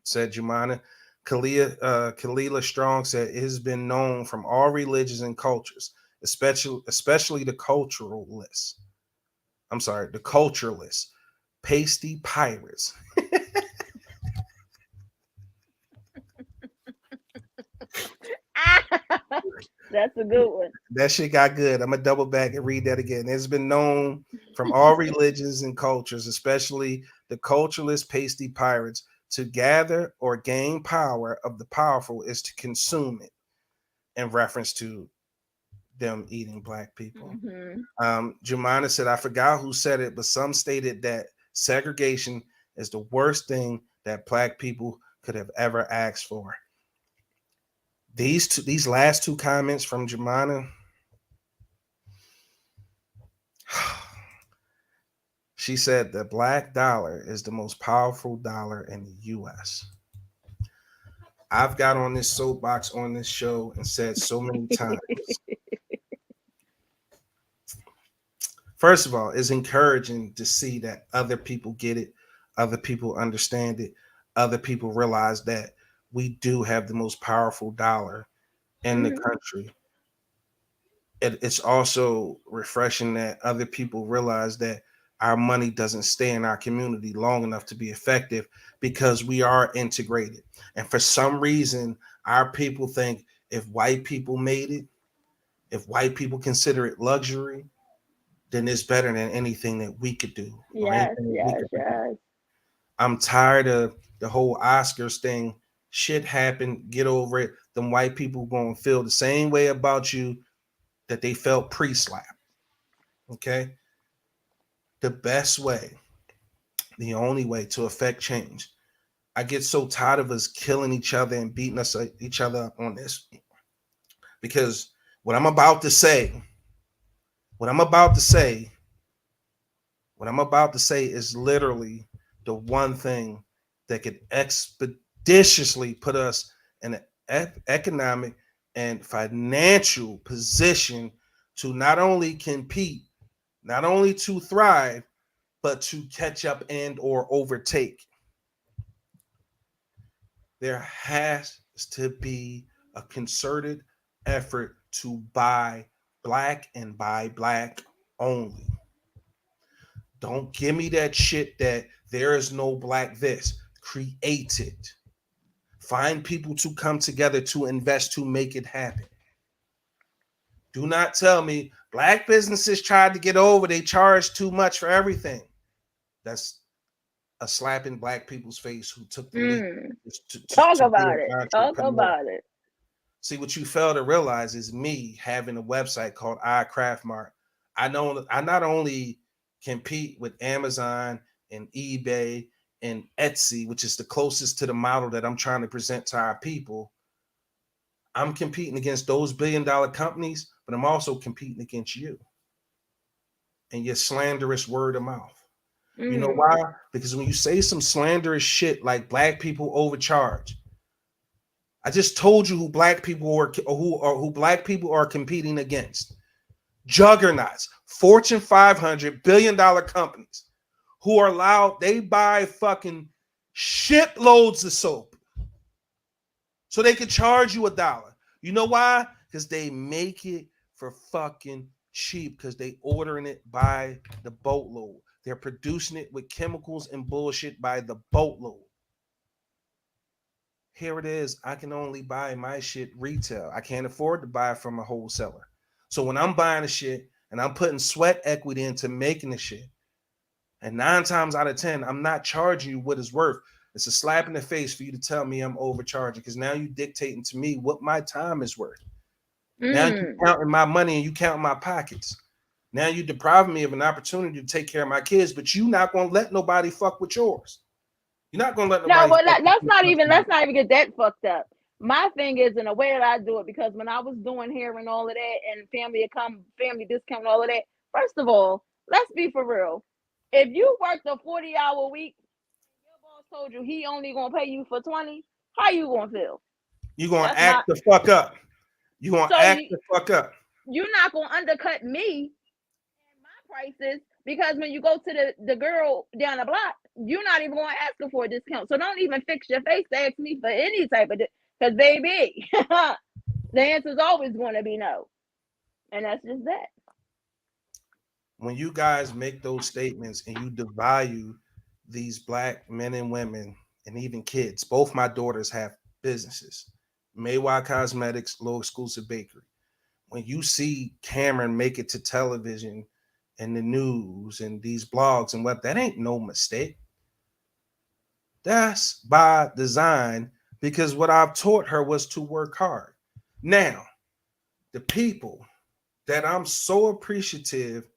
said Jumana. Kalila Strong said it has been known from all religions and cultures, especially the culturalists. I'm sorry, the culturalists, pasty pirates. that's a good one. That shit got good. I'm gonna double back and read that again. It's been known from all religions and cultures, especially the culturalist pasty pirates, to gather or gain power of the powerful is to consume it, in reference to them eating black people. Jumana said, I forgot who said it, but some stated that segregation is the worst thing that black people could have ever asked for. These last two comments from Jumana, she said the black dollar is the most powerful dollar in the U.S. I've got on this soapbox on this show and said so many times. First of all, it's encouraging to see that other people get it, other people understand it, other people realize that we do have the most powerful dollar in the country. It's also refreshing that other people realize that our money doesn't stay in our community long enough to be effective because we are integrated. And for some reason, our people think if white people made it, if white people consider it luxury, then it's better than anything that we could do. Yes. I'm tired of the whole Oscars thing. Shit happened. Get over it. Them white people going to feel the same way about you that they felt pre-slap. Okay? The best way, the only way to affect change. I get so tired of us killing each other and beating each other up on this. Because what I'm about to say is literally the one thing that could expeditiously put us in an economic and financial position to not only compete, not only to thrive, but to catch up and or overtake. There has to be a concerted effort to buy black and buy black only. Don't give me that shit that there is no black this. Create it. Find people to come together to invest to make it happen. Do not tell me black businesses tried to get over, they charge too much for everything. That's a slap in black people's face who took the lead. Talk about it. See, what you fail to realize is me having a website called iCraftMart. I not only compete with Amazon and eBay and Etsy, which is the closest to the model that I'm trying to present to our people. I'm competing against those billion-dollar companies, but I'm also competing against you and your slanderous word of mouth. You know why? Because when you say some slanderous shit like black people overcharge, I just told you who black people are competing against. Juggernauts, Fortune 500 billion-dollar companies who are allowed, they buy fucking shitloads of soap so they can charge you $1. You know why? Because they make it for fucking cheap because they ordering it by the boatload. They're producing it with chemicals and bullshit by the boatload. Here it is. I can only buy my shit retail. I can't afford to buy from a wholesaler. So when I'm buying a shit and I'm putting sweat equity into making the shit. And 9 times out of 10, I'm not charging you what it's worth. It's a slap in the face for you to tell me I'm overcharging, because now you're dictating to me what my time is worth. Now you're counting my money and you counting my pockets. Now you depriving me of an opportunity to take care of my kids, but you're not going to let nobody fuck with yours. You're not going to let nobody. No, but let's not even get that fucked up. My thing is, in the way that I do it, because when I was doing hair and all of that, and family discount and all of that, first of all, let's be for real. If you worked a 40-hour week, your boss told you he only gonna pay you for 20, how you gonna feel? You're gonna act the fuck up. You're gonna act the fuck up. You're not gonna undercut me and my prices, because when you go to the girl down the block, you're not even gonna ask her for a discount. So don't even fix your face to ask me for any type of because baby, the answer is always going to be no, and that's just that. When you guys make those statements and you devalue these black men and women and even kids, both my daughters have businesses, Maywa Cosmetics, Low Exclusive Bakery. When you see Cameron make it to television and the news and these blogs and what, that ain't no mistake. That's by design, because what I've taught her was to work hard. Now, the people that I'm so appreciative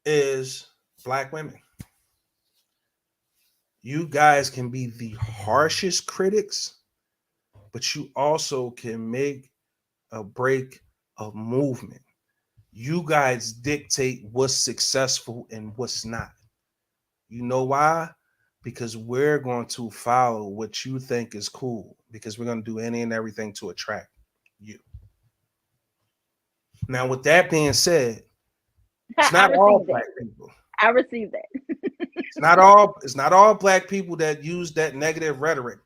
is black women. You guys can be the harshest critics, but you also can make a break of movement. You guys dictate what's successful and what's not. You know why? Because we're going to follow what you think is cool, because we're going to do any and everything to attract you. Now, with that being said, it's not all black people. I received that. It's not all black people that use that negative rhetoric.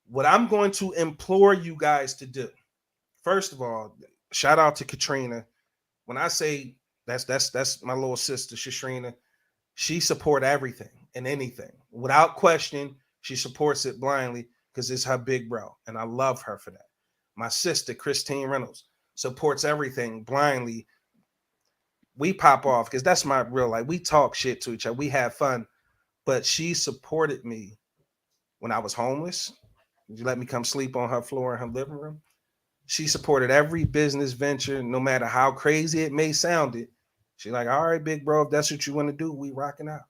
What I'm going to implore you guys to do, first of all, shout out to Katrina. When I say that's my little sister, Shishrina, she support everything and anything without question. She supports it blindly because it's her big bro, and I love her for that. My sister, Christine Reynolds, supports everything blindly. We pop off because that's my real life. We talk shit to each other. We have fun. But she supported me when I was homeless. You let me come sleep on her floor in her living room. She supported every business venture, no matter how crazy it may sound. She's like, all right, big bro, if that's what you want to do, we rocking out.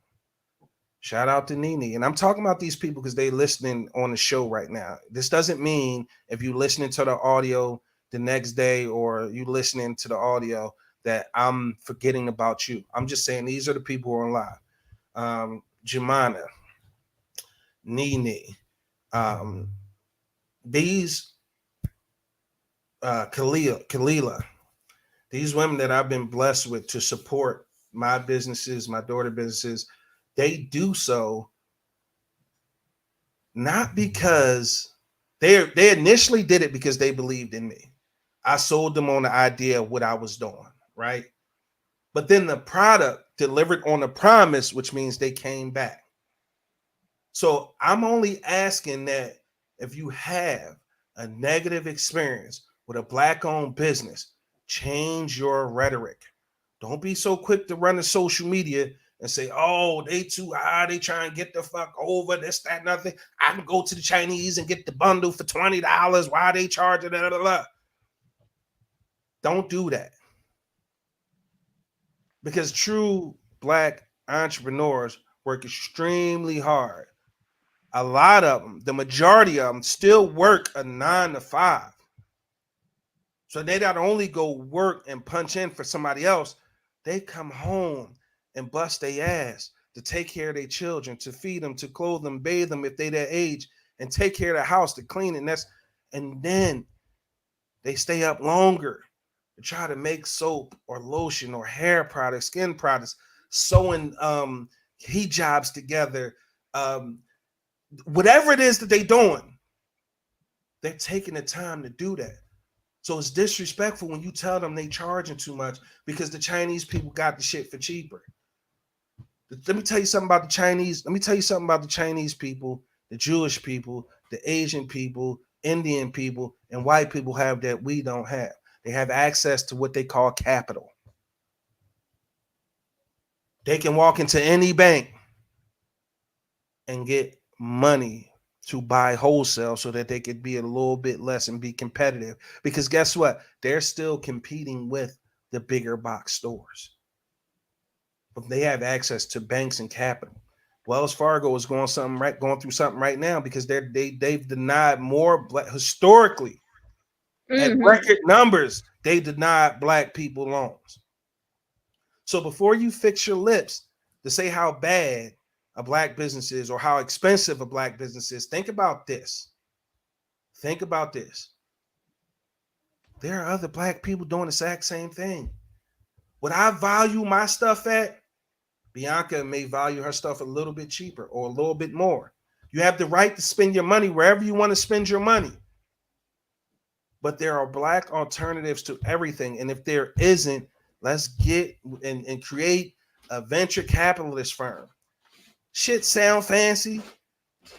Shout out to Nene. And I'm talking about these people because they listening on the show right now. This doesn't mean if you listening to the audio the next day or you listening to the audio that I'm forgetting about you. I'm just saying these are the people who are live. Jemana, Nene, these Kalila, these women that I've been blessed with to support my businesses, my daughter businesses, they do so not because they initially did it because they believed in me. I sold them on the idea of what I was doing, right? But then the product delivered on the promise, which means they came back. So I'm only asking that if you have a negative experience with a black-owned business, change your rhetoric. Don't be so quick to run to social media and say, oh, they too high, they trying to get the fuck over this, that, nothing. I can go to the Chinese and get the bundle for $20. Why they charging? Blah, blah, blah. Don't do that. Because true black entrepreneurs work extremely hard. A lot of them, the majority of them, still work a 9 to 5. So they not only go work and punch in for somebody else, they come home and bust their ass to take care of their children, to feed them, to clothe them, bathe them if they their age, and take care of the house, to clean it. And then they stay up longer to try to make soap or lotion or hair products, skin products, sewing hijabs together, whatever it is that they're doing, they're taking the time to do that. So it's disrespectful when you tell them they charging too much because the Chinese people got the shit for cheaper. Let me tell you something about the Chinese. Let me tell you something about the Chinese people, the Jewish people, the Asian people, Indian people, and white people have that we don't have. They have access to what they call capital. They can walk into any bank and get money to buy wholesale so that they could be a little bit less and be competitive. Because guess what? They're still competing with the bigger box stores. But they have access to banks and capital. Wells Fargo is going through something right now because they've denied more historically at record numbers. They denied black people loans. So before you fix your lips to say how bad a black business is or how expensive a black business is, think about this. Think about this. There are other black people doing the exact same thing. What I value my stuff at, Bianca may value her stuff a little bit cheaper or a little bit more. You have the right to spend your money wherever you want to spend your money. But there are black alternatives to everything. And if there isn't, let's get and create a venture capitalist firm. Shit sound fancy,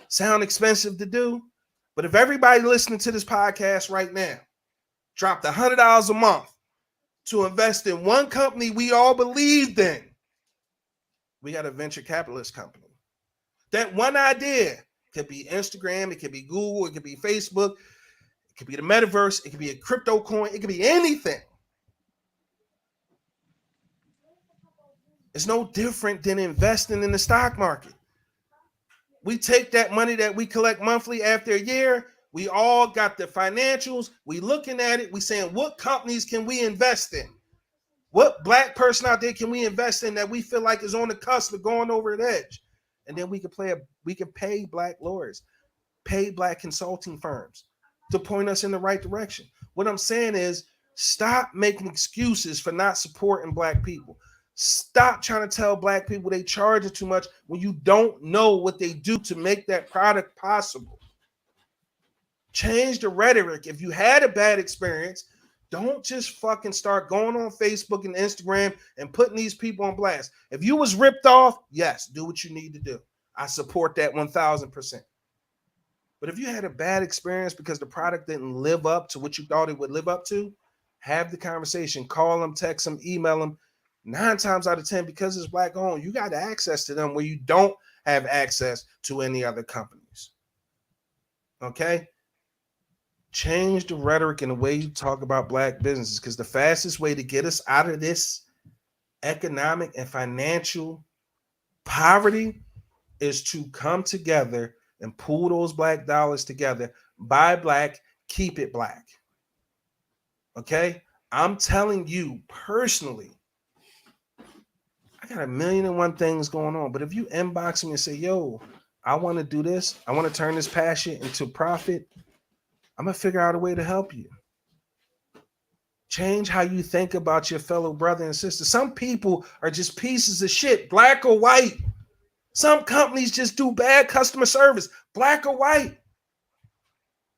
sound expensive to do. But if everybody listening to this podcast right now dropped $100 a month to invest in one company we all believed in, we got a venture capitalist company. That one idea could be Instagram, it could be Google, it could be Facebook, it could be the metaverse, it could be a crypto coin, it could be anything. It's no different than investing in the stock market. We take that money that we collect monthly after a year, we all got the financials, we looking at it, we saying, what companies can we invest in? What black person out there can we invest in that we feel like is on the cusp of going over the edge? And then we can pay black lawyers, pay black consulting firms to point us in the right direction. What I'm saying is, stop making excuses for not supporting black people. Stop trying to tell black people they charge it too much when you don't know what they do to make that product possible. Change the rhetoric. If you had a bad experience, don't just fucking start going on Facebook and Instagram and putting these people on blast. If you was ripped off, yes, do what you need to do. I support that 1000%. But if you had a bad experience because the product didn't live up to what you thought it would live up to, have the conversation, call them, text them, email them. 9 times out of 10, because it's black owned, you got access to them where you don't have access to any other companies. Okay? Change the rhetoric and the way you talk about black businesses, because the fastest way to get us out of this economic and financial poverty is to come together and pool those black dollars together, buy black, keep it black. Okay? I'm telling you personally, I got 1,000,001 things going on, but if you inbox me and say, yo, I want to do this, I want to turn this passion into profit, I'm going to figure out a way to help you. Change how you think about your fellow brother and sister. Some people are just pieces of shit, black or white. Some companies just do bad customer service, black or white.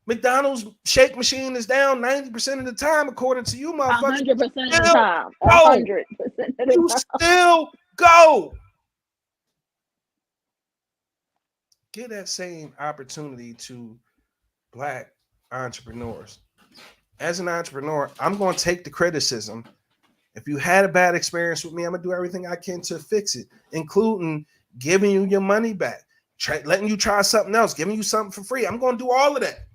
McDonald's shake machine is down 90% of the time, according to you, motherfuckers. 100% of the time. 100% of the time. You still go. Give that same opportunity to black entrepreneurs. As an entrepreneur, I'm going to take the criticism. If you had a bad experience with me, I'm going to do everything I can to fix it, including giving you your money back, letting you try something else, giving you something for free. I'm going to do all of that.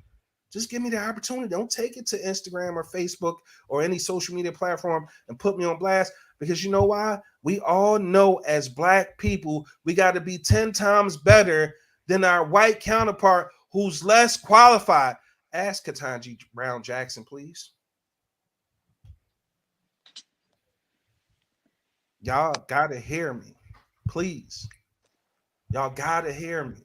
Just give me the opportunity. Don't take it to Instagram or Facebook or any social media platform and put me on blast, because you know why? We all know as black people, we got to be 10 times better than our white counterpart who's less qualified. Ask Ketanji Brown Jackson, please. Y'all got to hear me, please. Y'all got to hear me.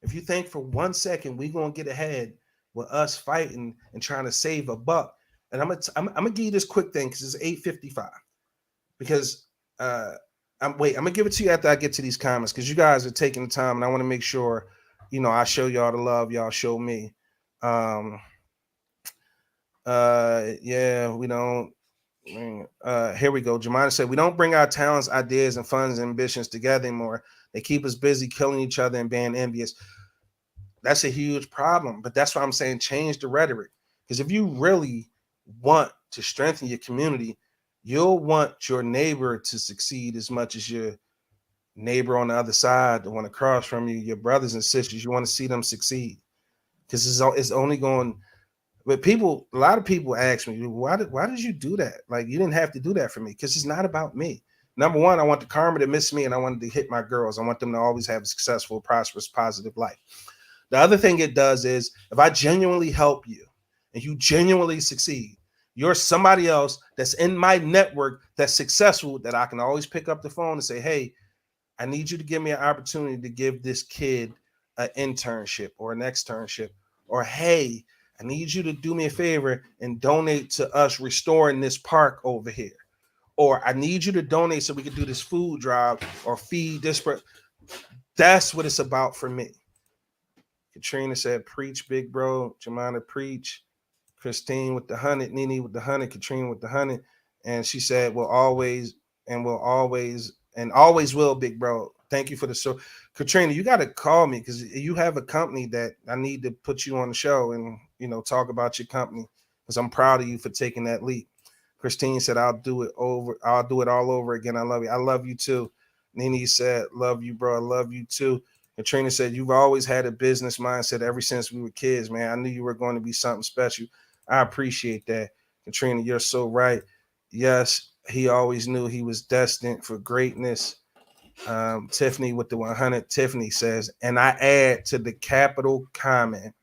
If you think for 1 second we're going to get ahead with us fighting and trying to save a buck, and I'm gonna give you this quick thing because it's 8:55. Because I'm gonna give it to you after I get to these comments, because you guys are taking the time and I want to make sure, you know, I show y'all the love y'all show me. Yeah, we don't. Here we go. Jemina said, we don't bring our talents, ideas, and funds and ambitions together anymore. They keep us busy killing each other and being envious. That's a huge problem. But that's why I'm saying change the rhetoric. Because if you really want to strengthen your community, you'll want your neighbor to succeed as much as your neighbor on the other side, the one across from you, your brothers and sisters. You want to see them succeed because it's only going. But people, a lot of people ask me, why did you do that? Like, you didn't have to do that for me, because it's not about me. Number one, I want the karma to miss me, and I wanted to hit my girls. I want them to always have a successful, prosperous, positive life. The other thing it does is, if I genuinely help you and you genuinely succeed, you're somebody else that's in my network that's successful, that I can always pick up the phone and say, hey, I need you to give me an opportunity to give this kid an internship or an externship, or hey, I need you to do me a favor and donate to us restoring this park over here, or I need you to donate so we can do this food drive or feed this. That's what it's about for me. Katrina said, preach, big bro. Jemina, preach. Christine with the 100, Nene with the 100, Katrina with the 100. And she said, will always will, big bro. Thank you for the show. Katrina, you got to call me, because you have a company that I need to put you on the show and, talk about your company, because I'm proud of you for taking that leap. Christine said, I'll do it all over again. I love you. I love you too. Nene said, love you, bro. I love you too. Katrina said, you've always had a business mindset ever since we were kids, man. I knew you were going to be something special. I appreciate that. Katrina, you're so right. Yes, he always knew he was destined for greatness. Tiffany with the 100. Tiffany says, and I add to the capital comment,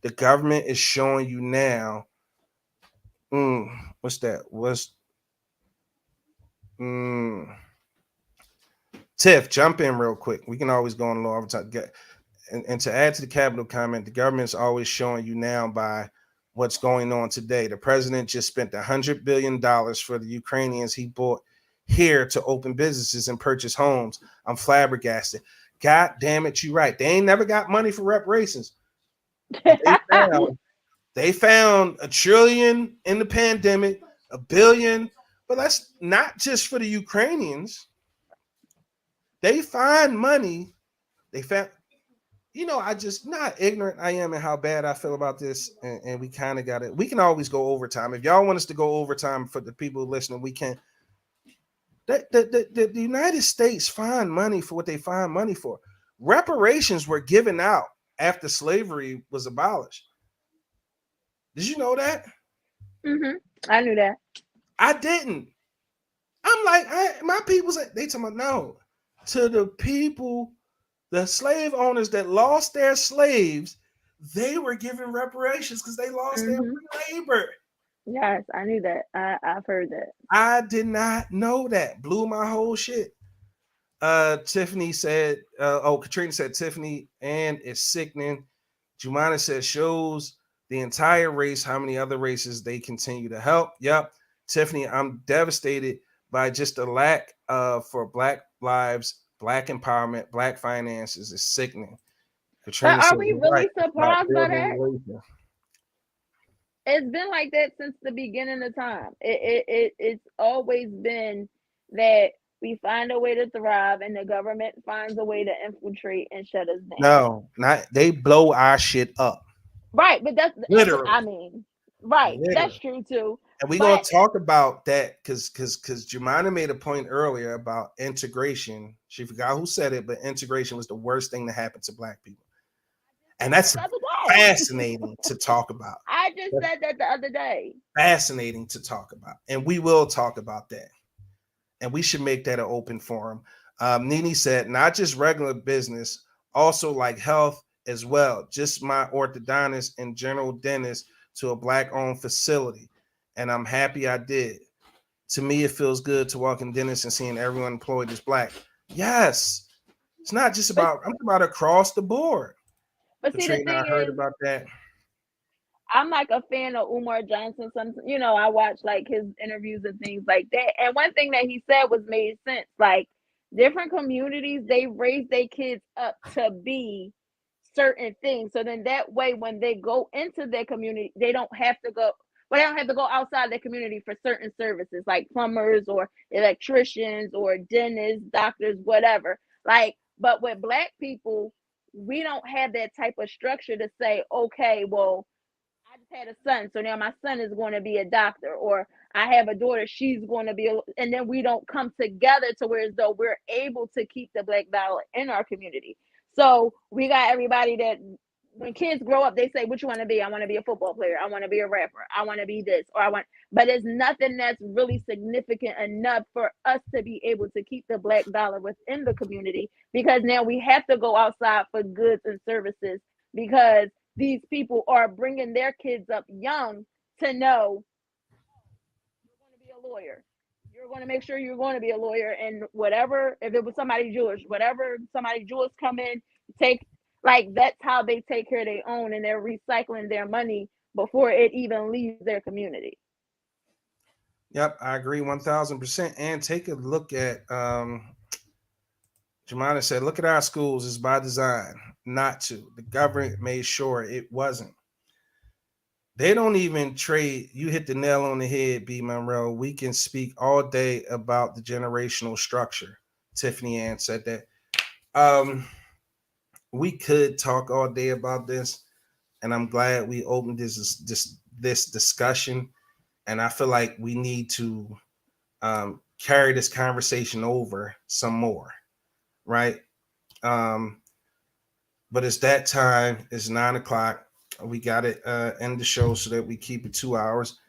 the government is showing you now. What's that? Tiff, jump in real quick. We can always go on a little overtime. And to add to the capital comment, the government's always showing you now by what's going on today. The president just spent $100 billion for the Ukrainians he bought here to open businesses and purchase homes. I'm flabbergasted. God damn it, you right. They ain't never got money for reparations. They found $1 trillion in the pandemic, $1 billion, but that's not just for the Ukrainians. They find money. They found, I just, not ignorant I am and how bad I feel about this. And we kind of got it. We can always go overtime. If y'all want us to go overtime, for the people listening, we can. The United States find money for what they find money for. Reparations were given out after slavery was abolished. Did you know that? Mm-hmm. I knew that. I didn't. I'm like, my people say, they tell me, no, to the people, the slave owners that lost their slaves, they were given reparations because they lost their labor. Yes, I knew that. I've heard that. I did not know that. Blew my whole shit. Tiffany said, Katrina said, Tiffany, and it's sickening. Jumana said, shows the entire race how many other races they continue to help. Yep. Tiffany, I'm devastated by just the lack for Black lives, Black empowerment, Black finances. Is sickening. Katrina but are said, we really surprised by that? Relation. It's been like that since the beginning of time. It's always been that we find a way to thrive and the government finds a way to infiltrate and shut us down. No, not they blow our shit up. Right, but that's literally. I mean, right, literally. That's true too. And we're gonna talk about that because Jemina made a point earlier about integration. She forgot who said it, but integration was the worst thing that happened to Black people. And that's fascinating to talk about. I just said that the other day. Fascinating to talk about. And we will talk about that. And we should make that an open forum. Nene said, not just regular business, also like health as well. Just my orthodontist and general dentist to a Black-owned facility. And I'm happy I did. To me, it feels good to walk in dentist and seeing everyone employed as Black. Yes. It's not just about, I'm talking about across the board. But Katrina, see, the thing I heard is, about that. I'm like a fan of Umar Johnson. I watch like his interviews and things like that. And one thing that he said made sense. Like different communities, they raise their kids up to be certain things. So then that way, when they go into their community, they don't have to go. Well, they don't have to go outside their community for certain services like plumbers or electricians or dentists, doctors, whatever. Like, but with Black people, we don't have that type of structure to say, okay, well, had a son, so now my son is going to be a doctor, or I have a daughter, she's going to be and then we don't come together to where as though we're able to keep the black dollar in our community. So we got everybody that when kids grow up, they say, what you want to be? I want to be a football player. I want to be a rapper. I want to be this, or but it's nothing that's really significant enough for us to be able to keep the black dollar within the community, because now we have to go outside for goods and services, because these people are bringing their kids up young to know you're going to be a lawyer. You're going to make sure you're going to be a lawyer, and whatever, if it was somebody Jewish, whatever somebody Jewish come in, take, like, that's how they take care of their own, and they're recycling their money before it even leaves their community. Yep, I agree 1000%. And take a look at Jemima said, look at our schools. It's by design not to. The government made sure it wasn't. They don't even trade. You hit the nail on the head, B. Monroe. We can speak all day about the generational structure. Tiffany Ann said that. We could talk all day about this, and I'm glad we opened this discussion. And I feel like we need to carry this conversation over some more, right? But it's that time. It's 9:00. We got to end the show so that we keep it 2 hours.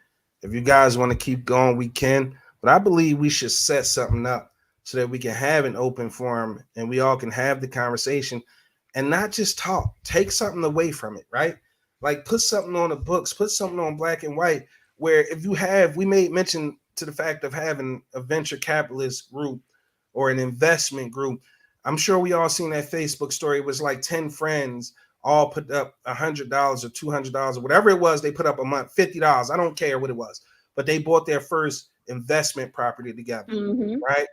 If you guys want to keep going, we can. But I believe we should set something up so that we can have an open forum and we all can have the conversation and not just talk. Take something away from it, right? Like put something on the books, put something on Black and White, where if you have, we made mention to the fact of having a venture capitalist group or an investment group. I'm sure we all seen that Facebook story. It was like 10 friends all put up $100 or $200 or whatever it was. They put up a month, $50. I don't care what it was, but they bought their first investment property together, right?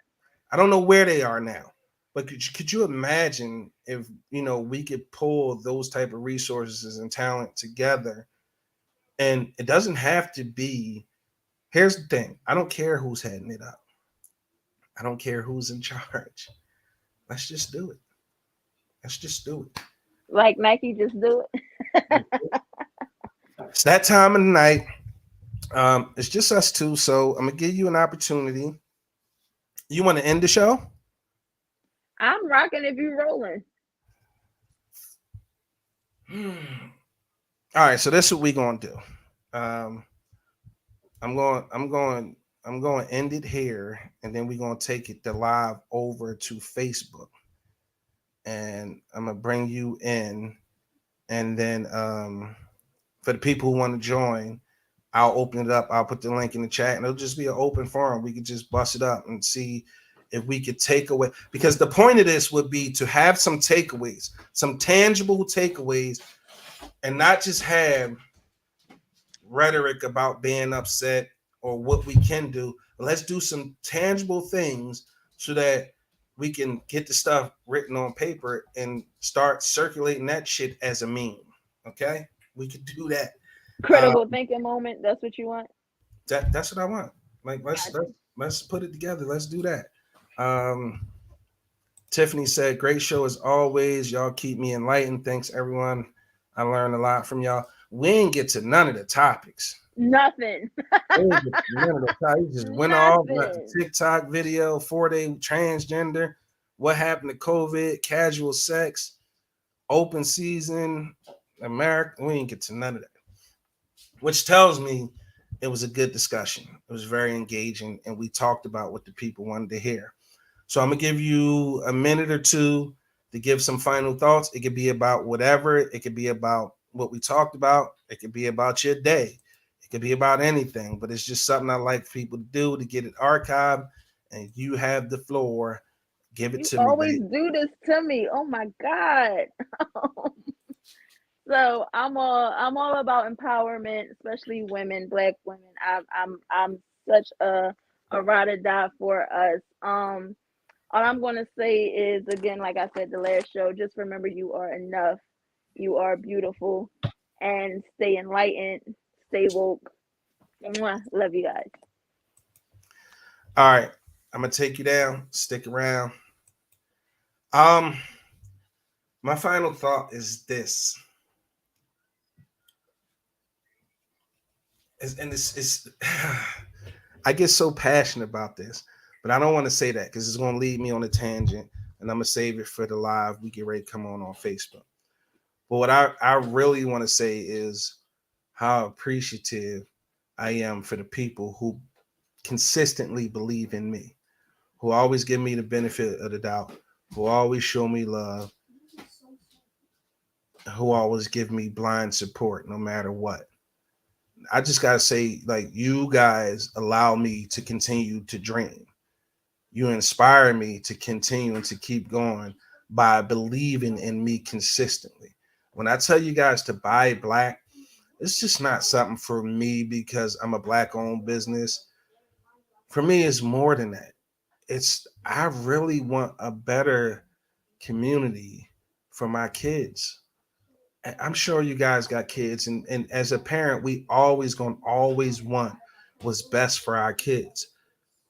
I don't know where they are now, but could you imagine if, we could pull those type of resources and talent together? And it doesn't have to be, here's the thing. I don't care who's heading it up. I don't care who's in charge. Let's just do it. Let's just do it. Like Nike, just do it. It's that time of the night. It's just us two, so I'm gonna give you an opportunity. You want to end the show? I'm rocking if you rolling. All right, so this is what we're gonna do. I'm going to end it here, and then we're gonna take it the live over to Facebook, and I'm gonna bring you in, and then for the people who want to join, I'll open it up. I'll put the link in the chat, and it'll just be an open forum. We could just bust it up and see if we could take away, because the point of this would be to have some takeaways, some tangible takeaways, and not just have rhetoric about being upset or what we can do. But let's do some tangible things so that we can get the stuff written on paper and start circulating that shit as a meme. Okay, we could do that. Critical thinking moment. That's what you want. That's what I want. Like let's put it together. Let's do that. Tiffany said, "Great show as always. Y'all keep me enlightened. Thanks everyone. I learned a lot from y'all. We ain't get to none of the topics. Nothing. You just went off like the TikTok video, 4-day transgender. What happened to COVID? Casual sex, open season, America. We ain't get to none of that, which tells me it was a good discussion. It was very engaging, and we talked about what the people wanted to hear. So I'm gonna give you a minute or two to give some final thoughts. It could be about whatever. It could be about what we talked about. It could be about your day. It could be about anything, but it's just something I like people to do to get it archived. And you have the floor. Give it to me. You always do this to me. Oh my God. So I'm all about empowerment, especially women, Black women. I'm such a ride or die for us. All I'm gonna say is, again, like I said the last show, just remember you are enough. You are beautiful, and stay enlightened, stay woke. Mwah. Love you guys. All right, I'm gonna take you down. Stick around. My final thought is this. it's I get so passionate about this, but I don't want to say that because it's going to lead me on a tangent, and I'm gonna save it for the live we get ready to come on Facebook. But what I really want to say is how appreciative I am for the people who consistently believe in me, who always give me the benefit of the doubt, who always show me love, who always give me blind support no matter what. I just gotta say, like, you guys allow me to continue to dream. You inspire me to continue and to keep going by believing in me consistently. When I tell you guys to buy black, it's just not something for me because I'm a black owned business. For me, it's more than that. It's I really want a better community for my kids. I'm sure you guys got kids, and as a parent, we always want what's best for our kids.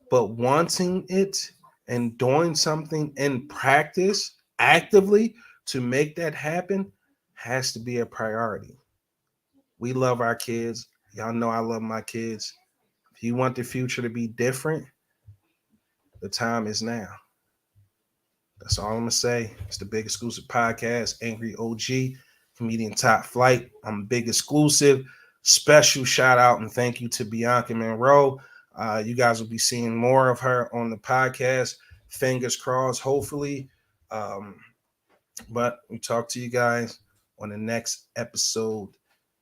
But wanting it and doing something in practice actively to make that happen has to be a priority. We love our kids. Y'all know I love my kids. If you want the future to be different, the time is now. That's all I'm gonna say. It's the Big Exclusive Podcast, Angry OG, comedian Top Flight. I'm Big Exclusive. Special shout out and thank you to Bianca Monroe. You guys will be seeing more of her on the podcast. Fingers crossed, hopefully. But we talk to you guys on the next episode.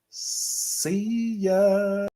See ya.